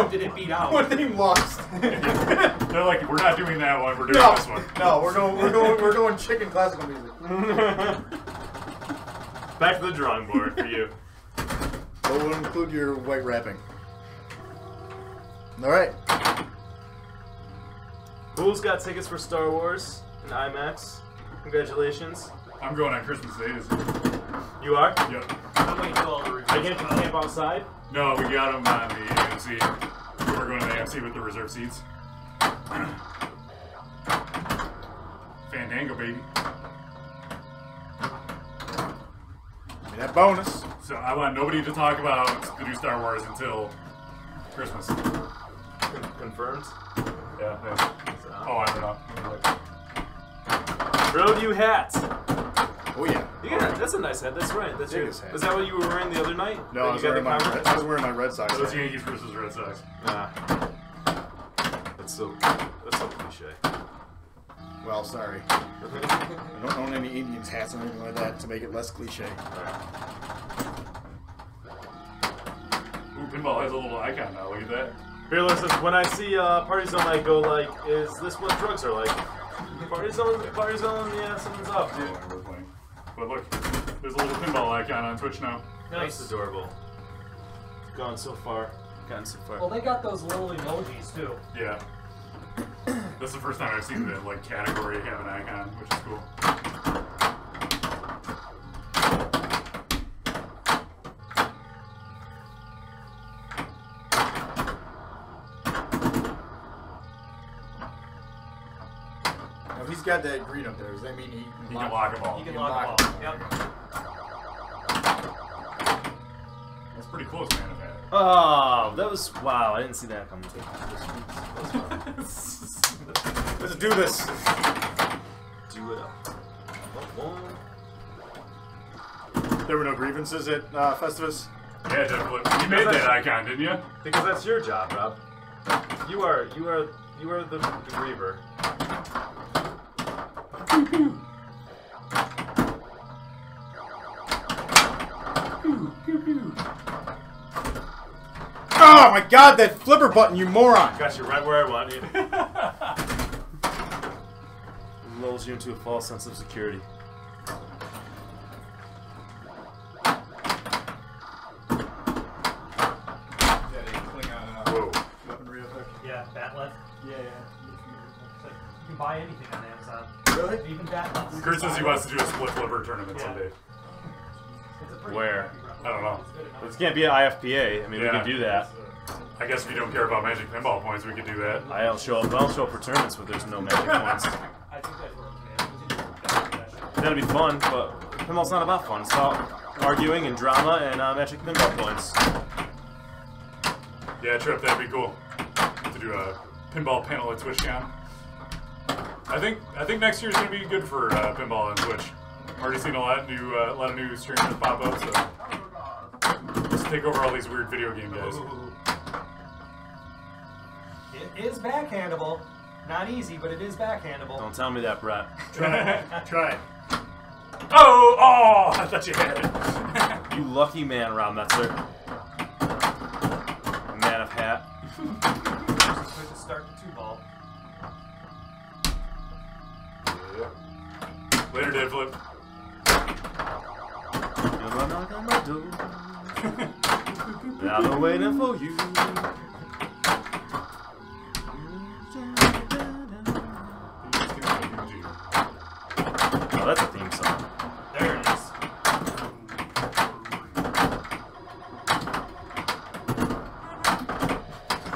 did it beat out? What theme lost? They're like, we're not doing that one. We're doing this one. No, we're going chicken classical music. Back to the drawing board for you. But we'll include your white wrapping. All right. Who's got tickets for Star Wars in IMAX? Congratulations. I'm going on Christmas Day. This year. You are? Yep. I'm waiting till all the reviews. Are you going to camp outside? No, we got them on the AMC. We're going to the AMC with the reserve seats. Fandango, baby. Give me that bonus. So I want nobody to talk about the new Star Wars until Christmas. Confirmed. Yeah. Oh, I don't know. Road you hat. Oh yeah. Yeah, that's a nice hat. That's right. That's your. Biggest hat. Is that what you were wearing the other night? No, I was wearing my Red Sox. Those hat. Yankees versus Red Sox. Ah. That's so cliche. Well, sorry. I don't own any Indians hats or anything like that to make it less cliche. Ooh, Pinball has a little icon now. Look at that. Fearless says, when I see Party Zone, I go like, is this what drugs are like? Party Zone, yeah, something's up, dude. We're playing. But look, there's a little pinball icon on Twitch now. Nice. That's adorable. Gotten so far. Well, they got those little emojis too. Yeah. This is the first time I've seen the like category have an icon, which is cool. Now, if he's got that green up there, does that mean he can lock them all. You can lock them all. Yep. That's pretty close, man. Of that. Oh, that was, wow, I didn't see that coming. Let's do this. Do it up. There were no grievances at Festivus? Yeah, definitely. You made that icon, didn't you? Because that's your job, Rob. You are the griever. Oh my god, that flipper button, you moron! Got you right where I want you. Lulls you into a false sense of security. Whoa. Weaponry up there? Yeah, Batlet. Yeah. You can buy anything on Amazon. Really? Even Batlets. Kurt says he wants to do a split flipper tournament someday. It's a pretty Where? I don't know. This can't be an IFPA. I mean, Yeah. we can do that. I guess if you don't care about Magic Pinball points, we could do that. I'll show up for tournaments where there's no magic points. I think that's what That'll be fun, but pinball's not about fun. It's about arguing and drama and magic pinball points. Yeah, Trip, that'd be cool to do a pinball panel at TwitchCon. I think next year's gonna be good for pinball on Twitch. I'm already seen a lot of new streamers pop up, so just take over all these weird video game guys. It is backhandable. Not easy, but it is backhandable. Don't tell me that, Brett. Try it. Oh! I thought you had it. You lucky man, Rob Metzer. Man of hat. Good to start the 2-ball. Later, Dead Flip. You're knock on my door. I've been waiting for you. Oh, that's a theme song. There it is.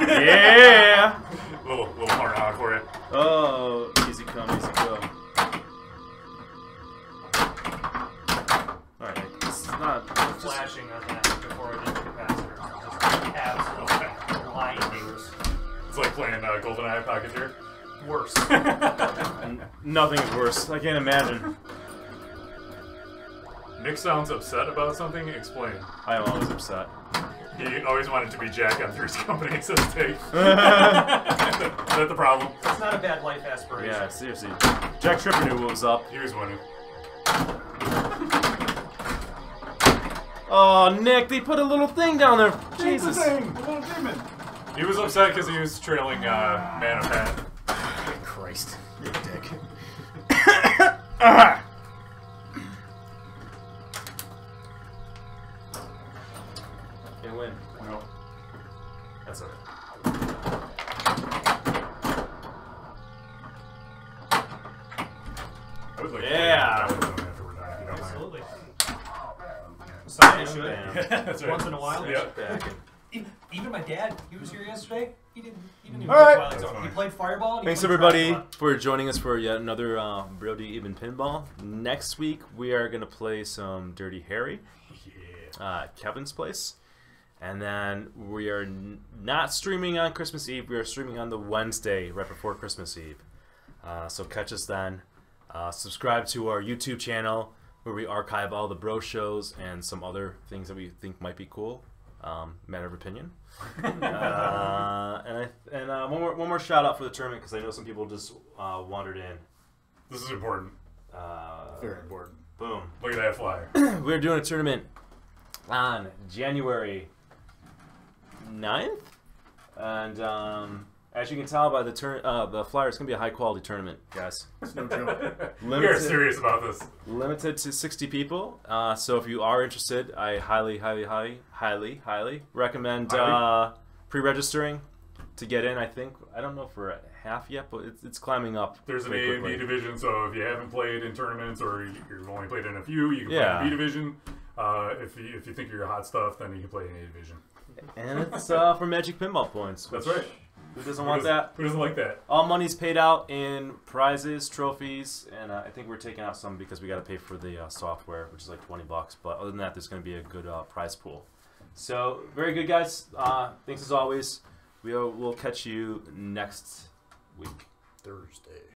Yeah! Little hard out for you. Oh, easy come, easy go. Alright, this is not... Flashing on that before I did the capacitor. Just absolutely blinding. playing GoldenEye Pocketeer? Worse. Nothing is worse. I can't imagine. Nick sounds upset about something. Explain. I am always upset. He always wanted to be Jack on Three's Company instead of Take. Is that the problem? It's not a bad life aspiration. Yeah, seriously. Jack Tripper knew what was up. Here's one. Oh, Nick, they put a little thing down there. Jesus. The little demon. He was upset because he was trailing Man of Pat. Christ. You dick. Can't win. No. That's okay. I would like Yeah. to play that after we're done, if you don't mind. Absolutely. Somebody should. That's right. Once in a while. Yep. Even my dad, he was here yesterday. He didn't even All play right. Twilight Zone. He played Fireball. And he Thanks played everybody Dracula. for joining us for yet another Brody Even Pinball. Next week we are going to play some Dirty Harry at Kevin's place. And then we are not streaming on Christmas Eve. We are streaming on the Wednesday right before Christmas Eve. So catch us then. Subscribe to our YouTube channel where we archive all the bro shows and some other things that we think might be cool. Matter of opinion. And one more shout out for the tournament because I know some people just wandered in. This is important. Very important. Boom. Look at that flyer. We're doing a tournament on January 9th, and as you can tell by the flyer, it's gonna be a high quality tournament, guys. It's no joke. We are serious about this. Limited to 60 people. So if you are interested, I highly recommend pre-registering to get in. I don't know if we're at half yet, but it's climbing up. There's an pretty A and B quickly. division, so if you haven't played in tournaments or you've only played in a few, you can play in B division. If you think you're hot stuff, then you can play in A division. And it's for Magic Pinball points. That's right. Who doesn't want that? Who doesn't like that? All money's paid out in prizes, trophies, and I think we're taking out some because we got to pay for the software, which is like $20. But other than that, there's going to be a good prize pool. So very good, guys. Thanks as always. We'll catch you next week. Thursday.